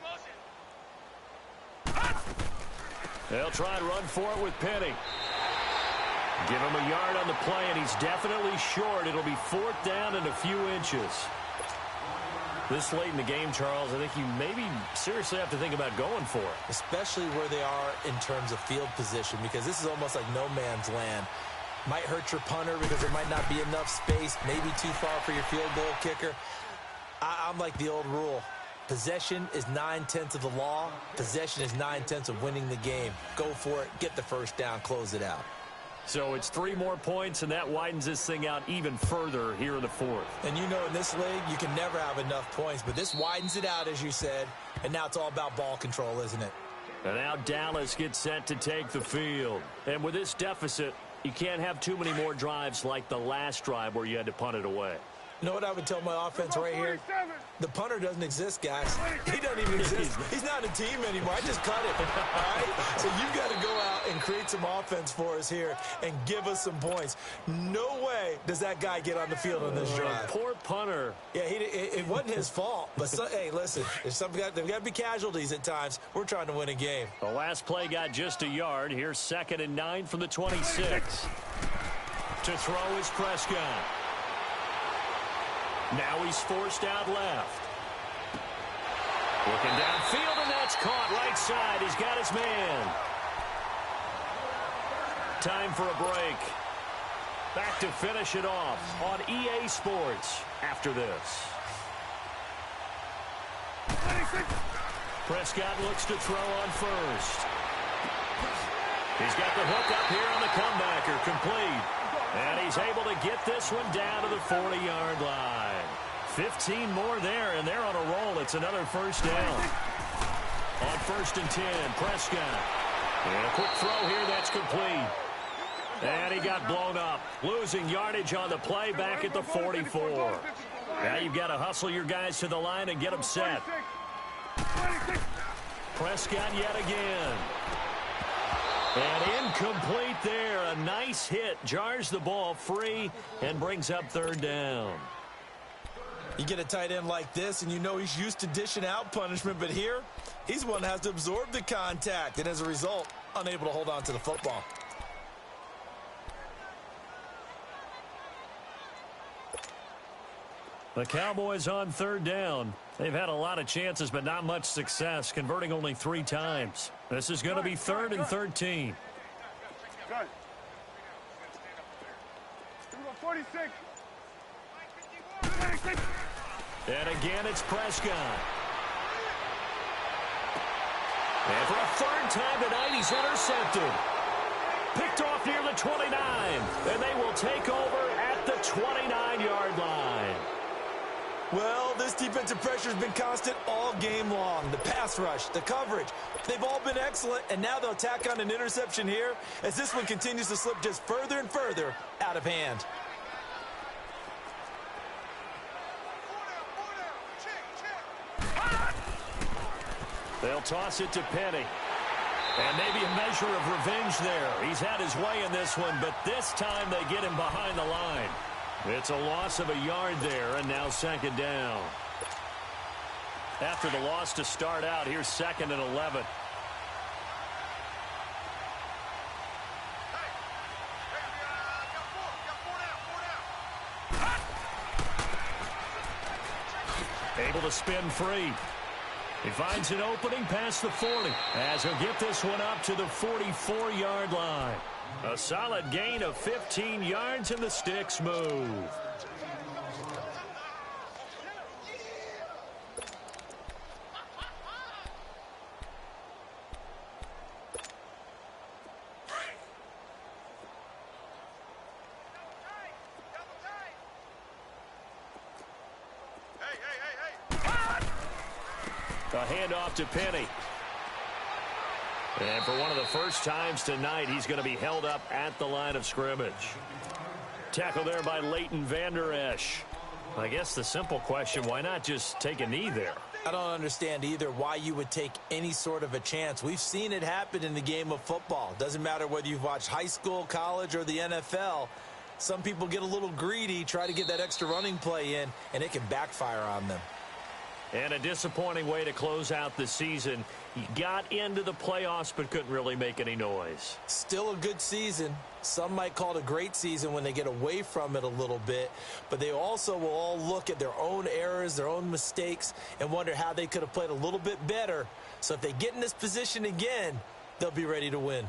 Motion. They'll try and run for it with Penny. Give him a yard on the play, and he's definitely short. It'll be fourth down and a few inches. This late in the game, Charles, I think you maybe seriously have to think about going for it. Especially where they are in terms of field position, because this is almost like no man's land. Might hurt your punter because there might not be enough space, maybe too far for your field goal kicker. I'm like the old rule. Possession is 9/10 of the law. Possession is 9/10 of winning the game. Go for it, get the first down, close it out. So it's 3 more points, and that widens this thing out even further here in the fourth. And you know in this league, you can never have enough points, but this widens it out, as you said, and now it's all about ball control, isn't it? And now Dallas gets set to take the field. And with this deficit, you can't have too many more drives like the last drive where you had to punt it away. You know what I would tell my offense right here? The punter doesn't exist, guys. He doesn't even exist. He's not a team anymore. I just cut it. All right? So you've got to go out and create some offense for us here and give us some points. No way does that guy get on the field on this drive. Poor punter. Yeah, it wasn't his fault. But, hey, listen, there's got to be casualties at times. We're trying to win a game. The last play got just a yard. Here's 2nd and 9 from the 26. To throw is Prescott. Now he's forced out left. Looking downfield, and that's caught right side. He's got his man. Time for a break. Back to finish it off on EA Sports after this. Prescott looks to throw on first. He's got the hook up here on the comebacker, complete. And he's able to get this one down to the 40-yard line. 15 more there, and they're on a roll. It's another first down. On 1st and 10, Prescott. And a quick throw here, that's complete. And he got blown up. Losing yardage on the play back at the 44. Now you've got to hustle your guys to the line and get them set. Prescott yet again. And incomplete there. A nice hit. Jars the ball free and brings up 3rd down. You get a tight end like this, and you know he's used to dishing out punishment, but here, he's the one that has to absorb the contact, and as a result, unable to hold on to the football. The Cowboys on 3rd down. They've had a lot of chances, but not much success, converting only 3 times. This is going to be 3rd and 13. Good. 46. And again, it's Prescott. And for a 3rd time tonight, he's intercepted. Picked off near the 29. And they will take over at the 29-yard line. Well, this defensive pressure has been constant all game long. The pass rush, the coverage, they've all been excellent, and now they'll tack on an interception here as this one continues to slip just further and further out of hand. They'll toss it to Penny. And maybe a measure of revenge there. He's had his way in this one, but this time they get him behind the line. It's a loss of a yard there, and now 2nd down. After the loss to start out, here's 2nd and 11. Able to spin free. He finds an opening past the 40 as he'll get this one up to the 44-yard line. A solid gain of 15 yards, and the sticks move. A handoff to Penny. And for one of the first times tonight, he's going to be held up at the line of scrimmage. Tackle there by Leighton Vander Esch. I guess the simple question, why not just take a knee there? I don't understand either why you would take any sort of a chance. We've seen it happen in the game of football. Doesn't matter whether you've watched high school, college, or the NFL. Some people get a little greedy, try to get that extra running play in, and it can backfire on them. And a disappointing way to close out the season. He got into the playoffs but couldn't really make any noise. Still a good season. Some might call it a great season when they get away from it a little bit. But they also will all look at their own errors, their own mistakes, and wonder how they could have played a little bit better. So if they get in this position again, they'll be ready to win.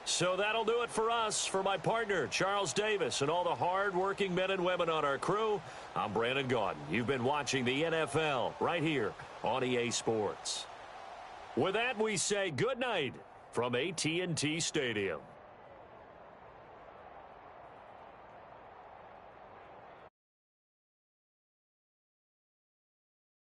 So that'll do it for us. For my partner, Charles Davis, and all the hard-working men and women on our crew, I'm Brandon Gaudin. You've been watching the NFL right here on EA Sports. With that, we say good night from AT&T Stadium.